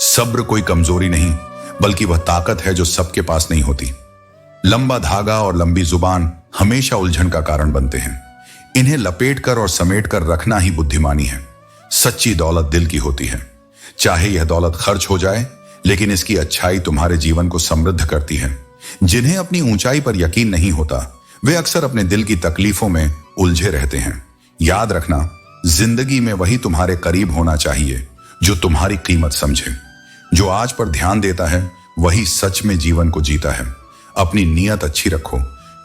सब्र कोई कमजोरी नहीं, बल्कि वह ताकत है जो सबके पास नहीं होती। लंबा धागा और लंबी जुबान हमेशा उलझन का कारण बनते हैं। इन्हें लपेटकर और समेटकर रखना ही बुद्धिमानी है। सच्ची दौलत दिल की होती है। चाहे यह दौलत खर्च हो जाए, लेकिन इसकी अच्छाई तुम्हारे जीवन को समृद्ध करती है। जिन्हें अपनी ऊंचाई पर यकीन नहीं होता, वे अक्सर अपने दिल की तकलीफों में उलझे रहते हैं। याद रखना, जिंदगी में वही तुम्हारे करीब होना चाहिए जो तुम्हारी कीमत समझे। जो आज पर ध्यान देता है वही सच में जीवन को जीता है। अपनी नीयत अच्छी रखो,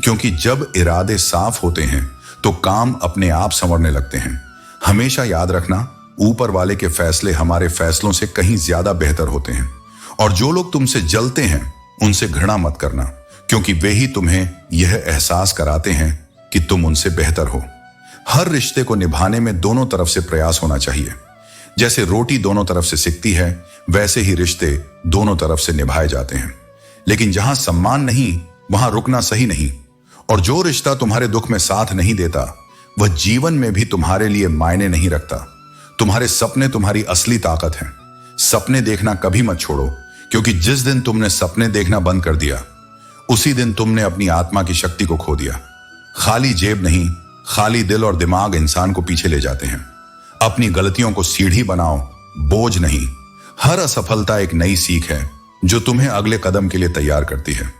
क्योंकि जब इरादे साफ होते हैं तो काम अपने आप संवरने लगते हैं। हमेशा याद रखना, ऊपर वाले के फैसले हमारे फैसलों से कहीं ज्यादा बेहतर होते हैं। और जो लोग तुमसे जलते हैं उनसे घृणा मत करना, क्योंकि वे ही तुम्हें यह एहसास कराते हैं कि तुम उनसे बेहतर हो। हर रिश्ते को निभाने में दोनों तरफ से प्रयास होना चाहिए। जैसे रोटी दोनों तरफ से सिकती है, वैसे ही रिश्ते दोनों तरफ से निभाए जाते हैं। लेकिन जहां सम्मान नहीं, वहां रुकना सही नहीं। और जो रिश्ता तुम्हारे दुख में साथ नहीं देता, वह जीवन में भी तुम्हारे लिए मायने नहीं रखता। तुम्हारे सपने तुम्हारी असली ताकत हैं। सपने देखना कभी मत छोड़ो, क्योंकि जिस दिन तुमने सपने देखना बंद कर दिया, उसी दिन तुमने अपनी आत्मा की शक्ति को खो दिया। खाली जेब नहीं, खाली दिल और दिमाग इंसान को पीछे ले जाते हैं। अपनी गलतियों को सीढ़ी बनाओ, बोझ नहीं। हर असफलता एक नई सीख है जो तुम्हें अगले कदम के लिए तैयार करती है।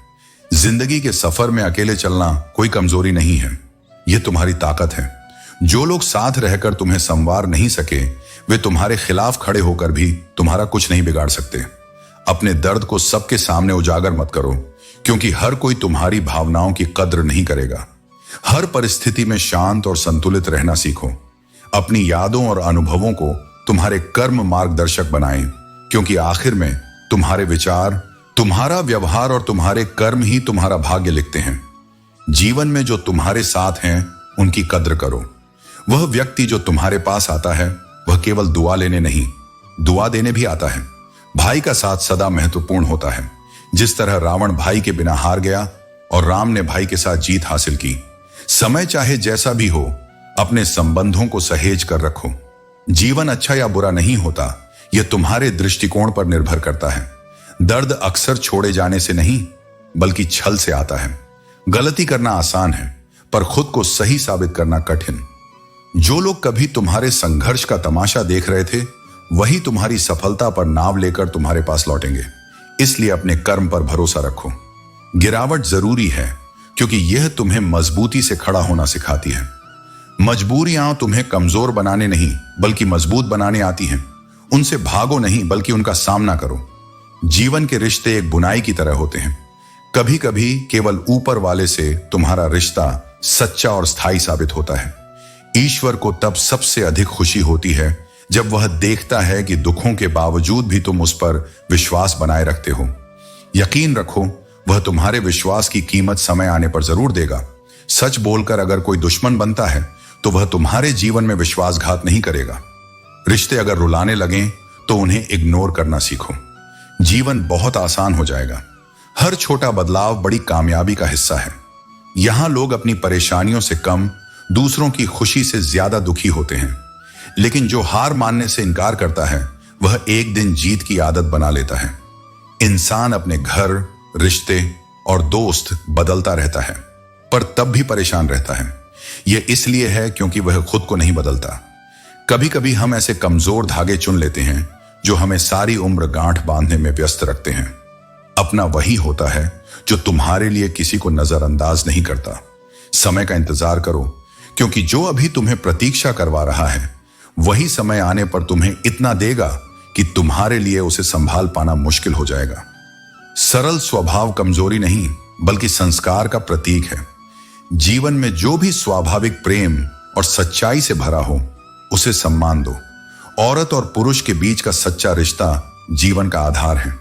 जिंदगी के सफर में अकेले चलना कोई कमजोरी नहीं है, यह तुम्हारी ताकत है। जो लोग साथ रहकर तुम्हें संवार नहीं सके, वे तुम्हारे खिलाफ खड़े होकर भी तुम्हारा कुछ नहीं बिगाड़ सकते। अपने दर्द को सबके सामने उजागर मत करो, क्योंकि हर कोई तुम्हारी भावनाओं की कद्र नहीं करेगा। हर परिस्थिति में शांत और संतुलित रहना सीखो। अपनी यादों और अनुभवों को तुम्हारे कर्म मार्गदर्शक बनाएं, क्योंकि आखिर में तुम्हारे विचार, तुम्हारा व्यवहार और तुम्हारे कर्म ही तुम्हारा भाग्य लिखते हैं। जीवन में जो तुम्हारे साथ हैं उनकी कद्र करो। वह व्यक्ति जो तुम्हारे पास आता है, वह केवल दुआ लेने नहीं, दुआ देने भी आता है। भाई का साथ सदा महत्वपूर्ण होता है। जिस तरह रावण भाई के बिना हार गया और राम ने भाई के साथ जीत हासिल की। समय चाहे जैसा भी हो, अपने संबंधों को सहेज कर रखो। जीवन अच्छा या बुरा नहीं होता, यह तुम्हारे दृष्टिकोण पर निर्भर करता है। दर्द अक्सर छोड़े जाने से नहीं, बल्कि छल से आता है। गलती करना आसान है, पर खुद को सही साबित करना कठिन। जो लोग कभी तुम्हारे संघर्ष का तमाशा देख रहे थे, वही तुम्हारी सफलता पर नाव लेकर तुम्हारे पास लौटेंगे। इसलिए अपने कर्म पर भरोसा रखो। गिरावट जरूरी है, क्योंकि यह तुम्हें मजबूती से खड़ा होना सिखाती है। मजबूरियां तुम्हें कमजोर बनाने नहीं, बल्कि मजबूत बनाने आती हैं। उनसे भागो नहीं, बल्कि उनका सामना करो। जीवन के रिश्ते एक बुनाई की तरह होते हैं। कभी कभी केवल ऊपर वाले से तुम्हारा रिश्ता सच्चा और स्थायी साबित होता है। ईश्वर को तब सबसे अधिक खुशी होती है जब वह देखता है कि दुखों के बावजूद भी तुम उस पर विश्वास बनाए रखते हो। यकीन रखो, वह तुम्हारे विश्वास की कीमत समय आने पर जरूर देगा। सच बोलकर अगर कोई दुश्मन बनता है, तो वह तुम्हारे जीवन में विश्वासघात नहीं करेगा। रिश्ते अगर रुलाने लगें, तो उन्हें इग्नोर करना सीखो। जीवन बहुत आसान हो जाएगा। हर छोटा बदलाव बड़ी कामयाबी का हिस्सा है। यहां लोग अपनी परेशानियों से कम, दूसरों की खुशी से ज्यादा दुखी होते हैं। लेकिन जो हार मानने से इनकार करता है, वह एक दिन जीत की आदत बना लेता है। इंसान अपने घर, रिश्ते और दोस्त बदलता रहता है, पर तब भी परेशान रहता है। यह इसलिए है क्योंकि वह खुद को नहीं बदलता। कभी कभी हम ऐसे कमजोर धागे चुन लेते हैं जो हमें सारी उम्र गांठ बांधने में व्यस्त रखते हैं। अपना वही होता है जो तुम्हारे लिए किसी को नजरअंदाज नहीं करता। समय का इंतजार करो, क्योंकि जो अभी तुम्हें प्रतीक्षा करवा रहा है, वही समय आने पर तुम्हें इतना देगा कि तुम्हारे लिए उसे संभाल पाना मुश्किल हो जाएगा। सरल स्वभाव कमजोरी नहीं, बल्कि संस्कार का प्रतीक है। जीवन में जो भी स्वाभाविक प्रेम और सच्चाई से भरा हो, उसे सम्मान दो। औरत और पुरुष के बीच का सच्चा रिश्ता जीवन का आधार है।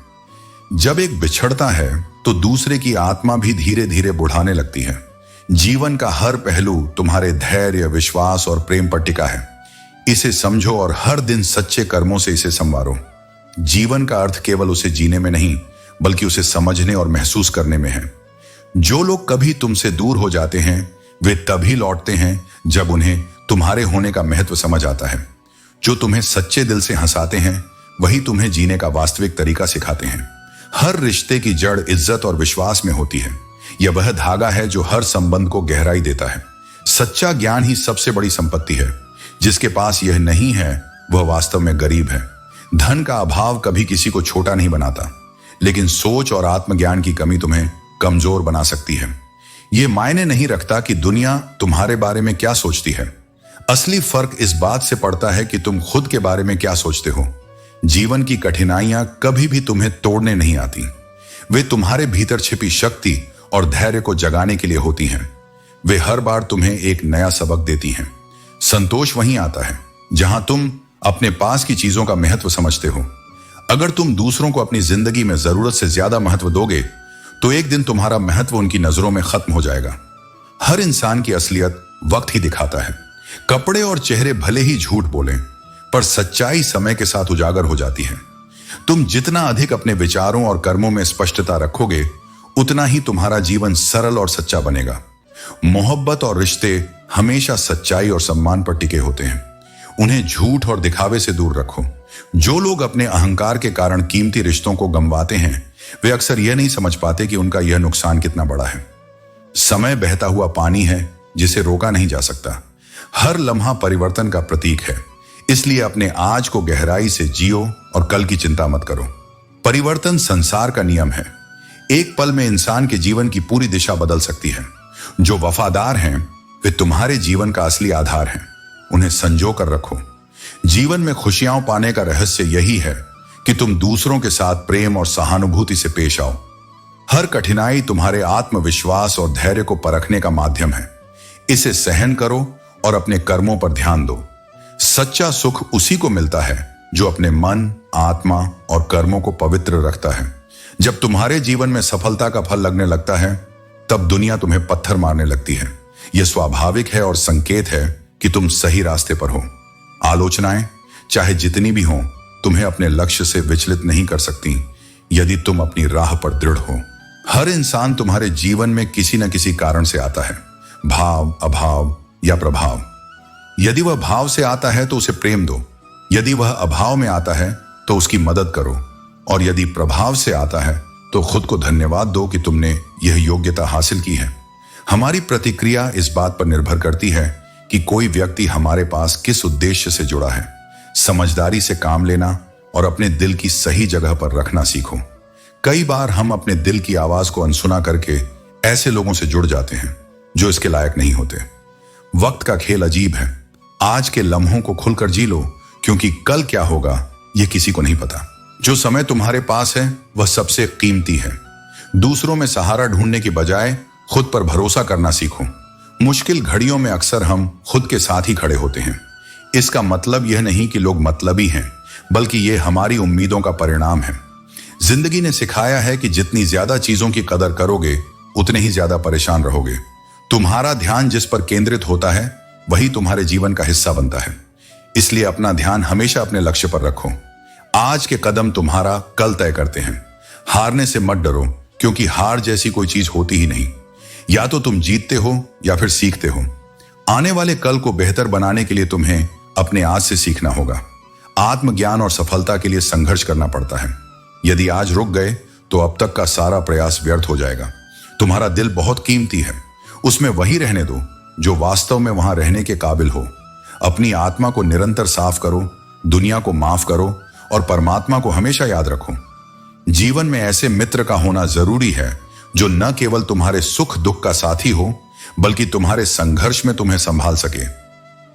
जब एक बिछड़ता है, तो दूसरे की आत्मा भी धीरे धीरे बुढ़ाने लगती है। जीवन का हर पहलू तुम्हारे धैर्य, विश्वास और प्रेम पर टिका है। इसे समझो और हर दिन सच्चे कर्मों से इसे संवारो। जीवन का अर्थ केवल उसे जीने में नहीं, बल्कि उसे समझने और महसूस करने में है। जो लोग कभी तुमसे दूर हो जाते हैं, वे तभी लौटते हैं जब उन्हें तुम्हारे होने का महत्व समझ आता है। जो तुम्हें सच्चे दिल से हंसाते हैं, वही तुम्हें जीने का वास्तविक तरीका सिखाते हैं। हर रिश्ते की जड़ इज्जत और विश्वास में होती है। यह वह धागा है जो हर संबंध को गहराई देता है। सच्चा ज्ञान ही सबसे बड़ी संपत्ति है। जिसके पास यह नहीं है वह वास्तव में गरीब है। धन का अभाव कभी किसी को छोटा नहीं बनाता, लेकिन सोच और आत्मज्ञान की कमी तुम्हें कमजोर बना सकती है। यह मायने नहीं रखता कि दुनिया तुम्हारे बारे में क्या सोचती है। असली फर्क इस बात से पड़ता है कि तुम खुद के बारे में क्या सोचते हो। जीवन की कठिनाइयां कभी भी तुम्हें तोड़ने नहीं आती। वे तुम्हारे भीतर छिपी शक्ति और धैर्य को जगाने के लिए होती हैं। वे हर बार तुम्हें एक नया सबक देती हैं। संतोष वहीं आता है जहां तुम अपने पास की चीजों का महत्व समझते हो। अगर तुम दूसरों को अपनी जिंदगी में जरूरत से ज्यादा महत्व दोगे तो एक दिन तुम्हारा महत्व उनकी नजरों में खत्म हो जाएगा। हर इंसान की असलियत वक्त ही दिखाता है। कपड़े और चेहरे भले ही झूठ बोलें, पर सच्चाई समय के साथ उजागर हो जाती है। तुम जितना अधिक अपने विचारों और कर्मों में स्पष्टता रखोगे, उतना ही तुम्हारा जीवन सरल और सच्चा बनेगा। मोहब्बत और रिश्ते हमेशा सच्चाई और सम्मान पर टिके होते हैं। उन्हें झूठ और दिखावे से दूर रखो। जो लोग अपने अहंकार के कारण कीमती रिश्तों को गंवाते हैं, वे अक्सर यह नहीं समझ पाते कि उनका यह नुकसान कितना बड़ा है। समय बहता हुआ पानी है जिसे रोका नहीं जा सकता। हर लम्हा परिवर्तन का प्रतीक है। इसलिए अपने आज को गहराई से जियो और कल की चिंता मत करो। परिवर्तन संसार का नियम है। एक पल में इंसान के जीवन की पूरी दिशा बदल सकती है। जो वफादार हैं वे तुम्हारे जीवन का असली आधार हैं। उन्हें संजो कर रखो। जीवन में खुशियां पाने का रहस्य यही है कि तुम दूसरों के साथ प्रेम और सहानुभूति से पेश आओ। हर कठिनाई तुम्हारे आत्मविश्वास और धैर्य को परखने का माध्यम है। इसे सहन करो और अपने कर्मों पर ध्यान दो। सच्चा सुख उसी को मिलता है जो अपने मन, आत्मा और कर्मों को पवित्र रखता है। जब तुम्हारे जीवन में सफलता का फल लगने लगता है, तब दुनिया तुम्हें पत्थर मारने लगती है। यह स्वाभाविक है और संकेत है कि तुम सही रास्ते पर हो। आलोचनाएं चाहे जितनी भी हों, तुम्हें अपने लक्ष्य से विचलित नहीं कर सकती यदि तुम अपनी राह पर दृढ़ हो। हर इंसान तुम्हारे जीवन में किसी न किसी कारण से आता है। भाव, अभाव या प्रभाव। यदि वह भाव से आता है तो उसे प्रेम दो। यदि वह अभाव में आता है तो उसकी मदद करो। और यदि प्रभाव से आता है तो खुद को धन्यवाद दो कि तुमने यह योग्यता हासिल की है। हमारी प्रतिक्रिया इस बात पर निर्भर करती है कि कोई व्यक्ति हमारे पास किस उद्देश्य से जुड़ा है। समझदारी से काम लेना और अपने दिल की सही जगह पर रखना सीखो। कई बार हम अपने दिल की आवाज को अनसुना करके ऐसे लोगों से जुड़ जाते हैं जो इसके लायक नहीं होते। वक्त का खेल अजीब है। आज के लम्हों को खुलकर जी लो, क्योंकि कल क्या होगा यह किसी को नहीं पता। जो समय तुम्हारे पास है वह सबसे कीमती है। दूसरों में सहारा ढूंढने की बजाय खुद पर भरोसा करना सीखो। मुश्किल घड़ियों में अक्सर हम खुद के साथ ही खड़े होते हैं। इसका मतलब यह नहीं कि लोग मतलबी हैं, बल्कि यह हमारी उम्मीदों का परिणाम है। जिंदगी ने सिखाया है कि जितनी ज्यादा चीजों की कदर करोगे, उतने ही ज्यादा परेशान रहोगे। तुम्हारा ध्यान जिस पर केंद्रित होता है वही तुम्हारे जीवन का हिस्सा बनता है। इसलिए अपना ध्यान हमेशा अपने लक्ष्य पर रखो। आज के कदम तुम्हारा कल तय करते हैं। हारने से मत डरो, क्योंकि हार जैसी कोई चीज होती ही नहीं। या तो तुम जीतते हो या फिर सीखते हो। आने वाले कल को बेहतर बनाने के लिए तुम्हें अपने आज से सीखना होगा। आत्मज्ञान और सफलता के लिए संघर्ष करना पड़ता है। यदि आज रुक गए तो अब तक का सारा प्रयास व्यर्थ हो जाएगा। तुम्हारा दिल बहुत कीमती है। उसमें वही रहने दो जो वास्तव में वहां रहने के काबिल हो। अपनी आत्मा को निरंतर साफ करो, दुनिया को माफ करो और परमात्मा को हमेशा याद रखो। जीवन में ऐसे मित्र का होना जरूरी है जो न केवल तुम्हारे सुख दुख का साथी हो, बल्कि तुम्हारे संघर्ष में तुम्हें संभाल सके।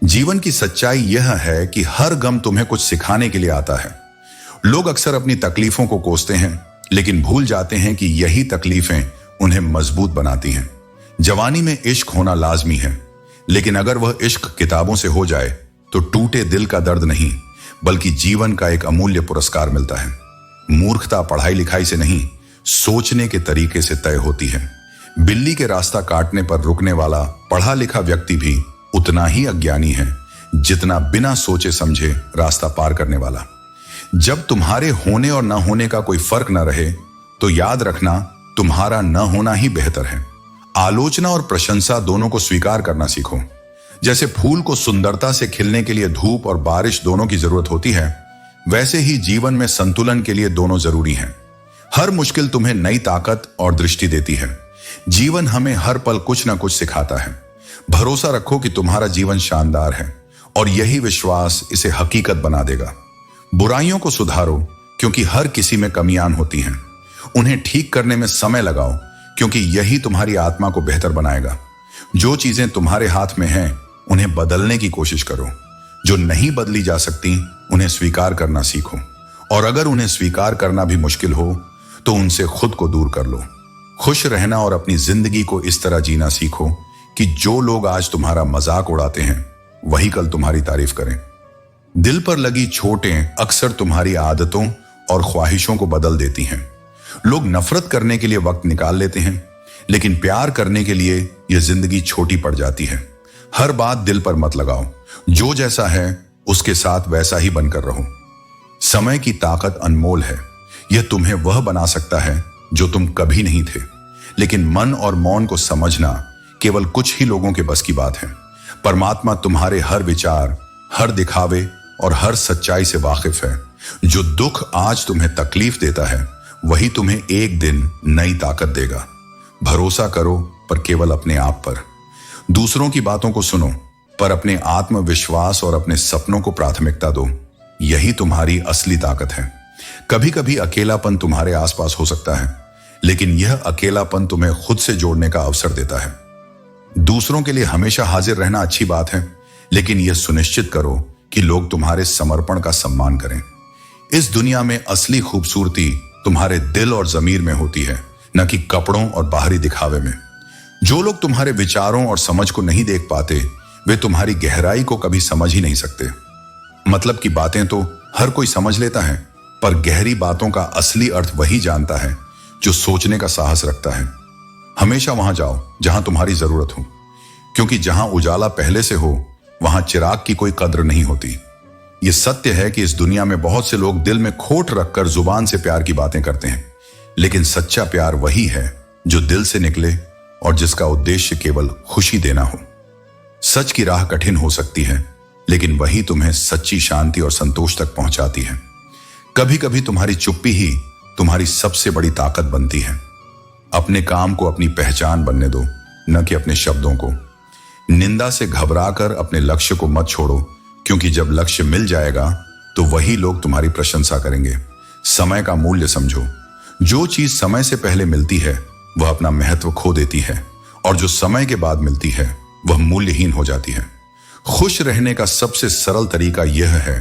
जीवन की सच्चाई यह है कि हर गम तुम्हें कुछ सिखाने के लिए आता है। लोग अक्सर अपनी तकलीफों को कोसते हैं, लेकिन भूल जाते हैं कि यही तकलीफें उन्हें मजबूत बनाती हैं। जवानी में इश्क होना लाजमी है, लेकिन अगर वह इश्क किताबों से हो जाए तो टूटे दिल का दर्द नहीं, बल्कि जीवन का एक अमूल्य पुरस्कार मिलता है। मूर्खता पढ़ाई लिखाई से नहीं, सोचने के तरीके से तय होती है। बिल्ली के रास्ता काटने पर रुकने वाला पढ़ा लिखा व्यक्ति भी उतना ही अज्ञानी है जितना बिना सोचे समझे रास्ता पार करने वाला। जब तुम्हारे होने और न होने का कोई फर्क न रहे, तो याद रखना तुम्हारा न होना ही बेहतर है। आलोचना और प्रशंसा दोनों को स्वीकार करना सीखो। जैसे फूल को सुंदरता से खिलने के लिए धूप और बारिश दोनों की जरूरत होती है, वैसे ही जीवन में संतुलन के लिए दोनों जरूरी हैं। हर मुश्किल तुम्हें नई ताकत और दृष्टि देती है। जीवन हमें हर पल कुछ ना कुछ सिखाता है। भरोसा रखो कि तुम्हारा जीवन शानदार है और यही विश्वास इसे हकीकत बना देगा। बुराइयों को सुधारो क्योंकि हर किसी में कमियां होती हैं। उन्हें ठीक करने में समय लगाओ क्योंकि यही तुम्हारी आत्मा को बेहतर बनाएगा। जो चीजें तुम्हारे हाथ में हैं उन्हें बदलने की कोशिश करो। जो नहीं बदली जा सकती उन्हें स्वीकार करना सीखो, और अगर उन्हें स्वीकार करना भी मुश्किल हो तो उनसे खुद को दूर कर लो। खुश रहना और अपनी जिंदगी को इस तरह जीना सीखो कि जो लोग आज तुम्हारा मजाक उड़ाते हैं वही कल तुम्हारी तारीफ करें। दिल पर लगी चोटें अक्सर तुम्हारी आदतों और ख्वाहिशों को बदल देती हैं। लोग नफरत करने के लिए वक्त निकाल लेते हैं, लेकिन प्यार करने के लिए यह जिंदगी छोटी पड़ जाती है। हर बात दिल पर मत लगाओ। जो जैसा है उसके साथ वैसा ही बनकर रहो। समय की ताकत अनमोल है। यह तुम्हें वह बना सकता है जो तुम कभी नहीं थे, लेकिन मन और मौन को समझना केवल कुछ ही लोगों के बस की बात है। परमात्मा तुम्हारे हर विचार, हर दिखावे और हर सच्चाई से वाकिफ है। जो दुख आज तुम्हें तकलीफ देता है वही तुम्हें एक दिन नई ताकत देगा। भरोसा करो पर केवल अपने आप पर। दूसरों की बातों को सुनो पर अपने आत्मविश्वास और अपने सपनों को प्राथमिकता दो। यही तुम्हारी असली ताकत है। कभी कभी अकेलापन तुम्हारे आसपास हो सकता है, लेकिन यह अकेलापन तुम्हें खुद से जोड़ने का अवसर देता है। दूसरों के लिए हमेशा हाजिर रहना अच्छी बात है, लेकिन यह सुनिश्चित करो कि लोग तुम्हारे समर्पण का सम्मान करें। इस दुनिया में असली खूबसूरती तुम्हारे दिल और जमीर में होती है, न कि कपड़ों और बाहरी दिखावे में। जो लोग तुम्हारे विचारों और समझ को नहीं देख पाते वे तुम्हारी गहराई को कभी समझ ही नहीं सकते। मतलब की बातें तो हर कोई समझ लेता है, पर गहरी बातों का असली अर्थ वही जानता है जो सोचने का साहस रखता है। हमेशा वहां जाओ जहां तुम्हारी जरूरत हो, क्योंकि जहां उजाला पहले से हो वहां चिराग की कोई कद्र नहीं होती। यह सत्य है कि इस दुनिया में बहुत से लोग दिल में खोट रखकर जुबान से प्यार की बातें करते हैं, लेकिन सच्चा प्यार वही है जो दिल से निकले और जिसका उद्देश्य केवल खुशी देना हो। सच की राह कठिन हो सकती है, लेकिन वही तुम्हें सच्ची शांति और संतोष तक पहुंचाती है। कभी कभी तुम्हारी चुप्पी ही तुम्हारी सबसे बड़ी ताकत बनती है। अपने काम को अपनी पहचान बनने दो, न कि अपने शब्दों को। निंदा से घबराकर अपने लक्ष्य को मत छोड़ो, क्योंकि जब लक्ष्य मिल जाएगा तो वही लोग तुम्हारी प्रशंसा करेंगे। समय का मूल्य समझो। जो चीज समय से पहले मिलती है वह अपना महत्व खो देती है, और जो समय के बाद मिलती है वह मूल्यहीन हो जाती है। खुश रहने का सबसे सरल तरीका यह है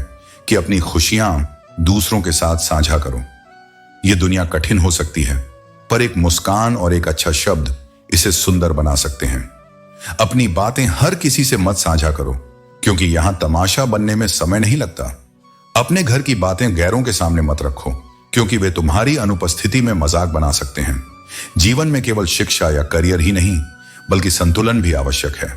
कि अपनी खुशियां दूसरों के साथ साझा करो। यह दुनिया कठिन हो सकती है, पर एक मुस्कान और एक अच्छा शब्द इसे सुंदर बना सकते हैं। अपनी बातें हर किसी से मत साझा करो, क्योंकि यहां तमाशा बनने में समय नहीं लगता। अपने घर की बातें गैरों के सामने मत रखो, क्योंकि वे तुम्हारी अनुपस्थिति में मजाक बना सकते हैं। जीवन में केवल शिक्षा या करियर ही नहीं, बल्कि संतुलन भी आवश्यक है।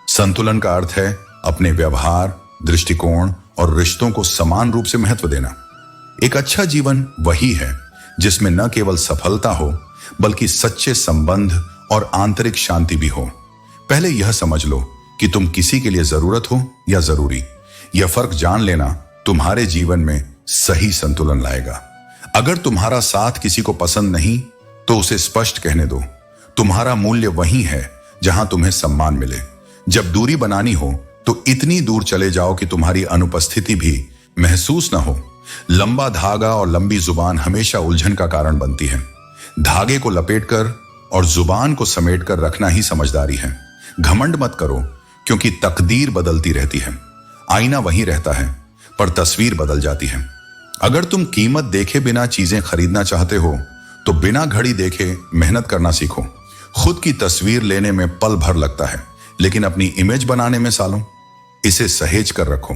संतुलन का अर्थ है अपने व्यवहार, दृष्टिकोण और रिश्तों को समान रूप से महत्व देना। एक अच्छा जीवन वही है जिसमें न केवल सफलता हो, बल्कि सच्चे संबंध और आंतरिक शांति भी हो। पहले यह समझ लो कि तुम किसी के लिए जरूरत हो या जरूरी। यह फर्क जान लेना तुम्हारे जीवन में सही संतुलन लाएगा। अगर तुम्हारा साथ किसी को पसंद नहीं तो उसे स्पष्ट कहने दो। तुम्हारा मूल्य वही है जहां तुम्हें सम्मान मिले। जब दूरी बनानी हो तो इतनी दूर चले जाओ कि तुम्हारी अनुपस्थिति भी महसूस न हो। लंबा धागा और लंबी जुबान हमेशा उलझन का कारण बनती है। धागे को लपेटकर और जुबान को समेटकर रखना ही समझदारी है। घमंड मत करो, क्योंकि तकदीर बदलती रहती है। आईना वहीं रहता है, पर तस्वीर बदल जाती है। अगर तुम कीमत देखे बिना चीजें खरीदना चाहते हो तो बिना घड़ी देखे मेहनत करना सीखो। खुद की तस्वीर लेने में पल भर लगता है, लेकिन अपनी इमेज बनाने में सालों। इसे सहेज कर रखो।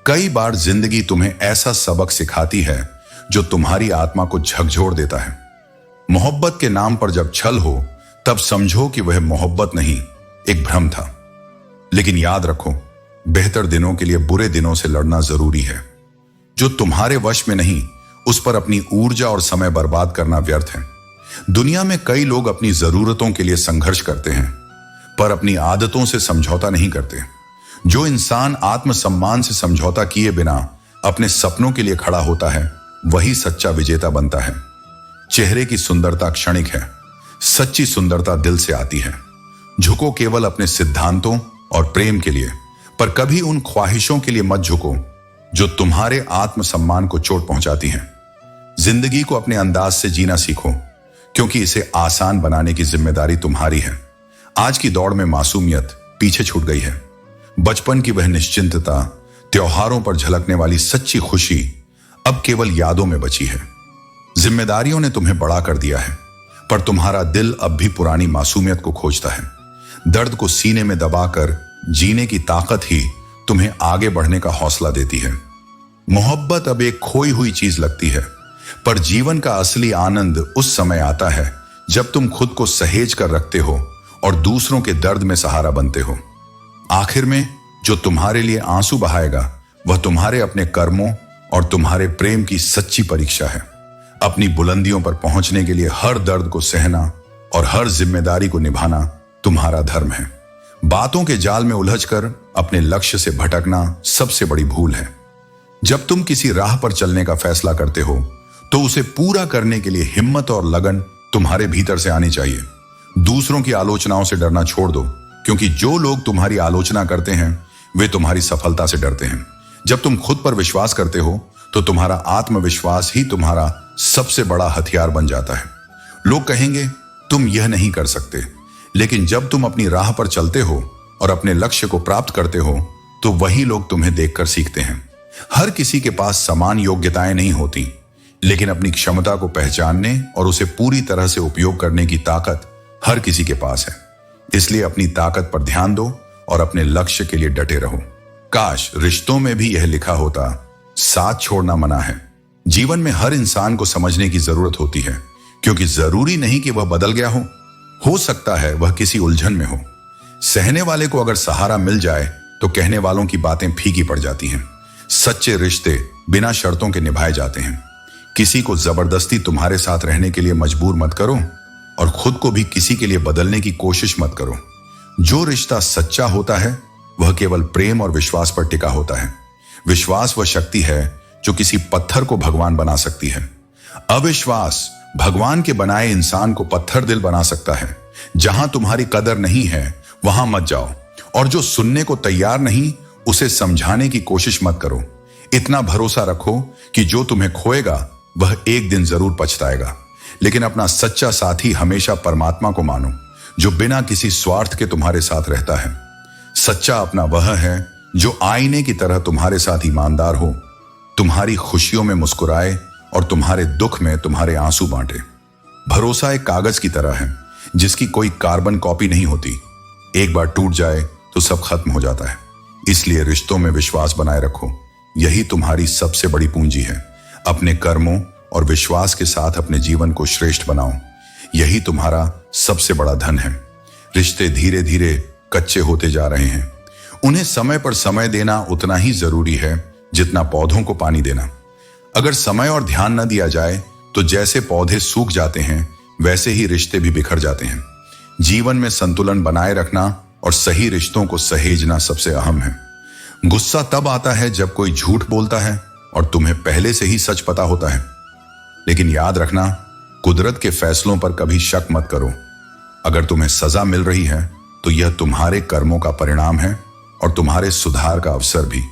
कई बार जिंदगी तुम्हें ऐसा सबक सिखाती है जो तुम्हारी आत्मा को झकझोर देता है। मोहब्बत के नाम पर जब छल हो तब समझो कि वह मोहब्बत नहीं, एक भ्रम था। लेकिन याद रखो, बेहतर दिनों के लिए बुरे दिनों से लड़ना जरूरी है। जो तुम्हारे वश में नहीं उस पर अपनी ऊर्जा और समय बर्बाद करना व्यर्थ है। दुनिया में कई लोग अपनी जरूरतों के लिए संघर्ष करते हैं, पर अपनी आदतों से समझौता नहीं करते। जो इंसान आत्मसम्मान से समझौता किए बिना अपने सपनों के लिए खड़ा होता है वही सच्चा विजेता बनता है। चेहरे की सुंदरता क्षणिक है, सच्ची सुंदरता दिल से आती है। झुको केवल अपने सिद्धांतों और प्रेम के लिए, पर कभी उन ख्वाहिशों के लिए मत झुको जो तुम्हारे आत्मसम्मान को चोट पहुंचाती हैं। जिंदगी को अपने अंदाज से जीना सीखो, क्योंकि इसे आसान बनाने की जिम्मेदारी तुम्हारी है। आज की दौड़ में मासूमियत पीछे छूट गई है। बचपन की वह निश्चिंतता, त्योहारों पर झलकने वाली सच्ची खुशी अब केवल यादों में बची है। जिम्मेदारियों ने तुम्हें बड़ा कर दिया है, पर तुम्हारा दिल अब भी पुरानी मासूमियत को खोजता है। दर्द को सीने में दबाकर जीने की ताकत ही तुम्हें आगे बढ़ने का हौसला देती है। मोहब्बत अब एक खोई हुई चीज लगती है, पर जीवन का असली आनंद उस समय आता है जब तुम खुद को सहेज कर रखते हो और दूसरों के दर्द में सहारा बनते हो। आखिर में जो तुम्हारे लिए आंसू बहाएगा वह तुम्हारे अपने कर्मों और तुम्हारे प्रेम की सच्ची परीक्षा है। अपनी बुलंदियों पर पहुंचने के लिए हर दर्द को सहना और हर जिम्मेदारी को निभाना तुम्हारा धर्म है। बातों के जाल में उलझकर अपने लक्ष्य से भटकना सबसे बड़ी भूल है। जब तुम किसी राह पर चलने का फैसला करते हो तो उसे पूरा करने के लिए हिम्मत और लगन तुम्हारे भीतर से आनी चाहिए। दूसरों की आलोचनाओं से डरना छोड़ दो, क्योंकि जो लोग तुम्हारी आलोचना करते हैं वे तुम्हारी सफलता से डरते हैं। जब तुम खुद पर विश्वास करते हो तो तुम्हारा आत्मविश्वास ही तुम्हारा सबसे बड़ा हथियार बन जाता है। लोग कहेंगे तुम यह नहीं कर सकते, लेकिन जब तुम अपनी राह पर चलते हो और अपने लक्ष्य को प्राप्त करते हो तो वही लोग तुम्हें देखकर सीखते हैं। हर किसी के पास समान योग्यताएं नहीं होती, लेकिन अपनी क्षमता को पहचानने और उसे पूरी तरह से उपयोग करने की ताकत हर किसी के पास है। इसलिए अपनी ताकत पर ध्यान दो और अपने लक्ष्य के लिए डटे रहो। काश रिश्तों में भी यह लिखा होता, साथ छोड़ना मना है। जीवन में हर इंसान को समझने की जरूरत होती है, क्योंकि जरूरी नहीं कि वह बदल गया हो सकता है वह किसी उलझन में हो। सहने वाले को अगर सहारा मिल जाए तो कहने वालों की बातें फीकी पड़ जाती हैं। सच्चे रिश्ते बिना शर्तों के निभाए जाते हैं। किसी को जबरदस्ती तुम्हारे साथ रहने के लिए मजबूर मत करो और खुद को भी किसी के लिए बदलने की कोशिश मत करो। जो रिश्ता सच्चा होता है वह केवल प्रेम और विश्वास पर टिका होता है। विश्वास वह शक्ति है जो किसी पत्थर को भगवान बना सकती है। अविश्वास भगवान के बनाए इंसान को पत्थर दिल बना सकता है। जहां तुम्हारी कदर नहीं है वहां मत जाओ, और जो सुनने को तैयार नहीं उसे समझाने की कोशिश मत करो। इतना भरोसा रखो कि जो तुम्हें खोएगा वह एक दिन जरूर पछताएगा। लेकिन अपना सच्चा साथी हमेशा परमात्मा को मानो, जो बिना किसी स्वार्थ के तुम्हारे साथ रहता है। सच्चा अपना वह है जो आईने की तरह तुम्हारे साथ ईमानदार हो, तुम्हारी खुशियों में मुस्कुराए और तुम्हारे दुख में तुम्हारे आंसू बांटे। भरोसा एक कागज की तरह है जिसकी कोई कार्बन कॉपी नहीं होती। एक बार टूट जाए तो सब खत्म हो जाता है। इसलिए रिश्तों में विश्वास बनाए रखो, यही तुम्हारी सबसे बड़ी पूंजी है। अपने कर्मों और विश्वास के साथ अपने जीवन को श्रेष्ठ बनाओ, यही तुम्हारा सबसे बड़ा धन है। रिश्ते धीरे धीरे कच्चे होते जा रहे हैं। उन्हें समय पर समय देना उतना ही जरूरी है जितना पौधों को पानी देना। अगर समय और ध्यान न दिया जाए तो जैसे पौधे सूख जाते हैं वैसे ही रिश्ते भी बिखर जाते हैं। जीवन में संतुलन बनाए रखना और सही रिश्तों को सहेजना सबसे अहम है। गुस्सा तब आता है जब कोई झूठ बोलता है और तुम्हें पहले से ही सच पता होता है। लेकिन याद रखना, कुदरत के फैसलों पर कभी शक मत करो। अगर तुम्हें सजा मिल रही है तो यह तुम्हारे कर्मों का परिणाम है और तुम्हारे सुधार का अवसर भी।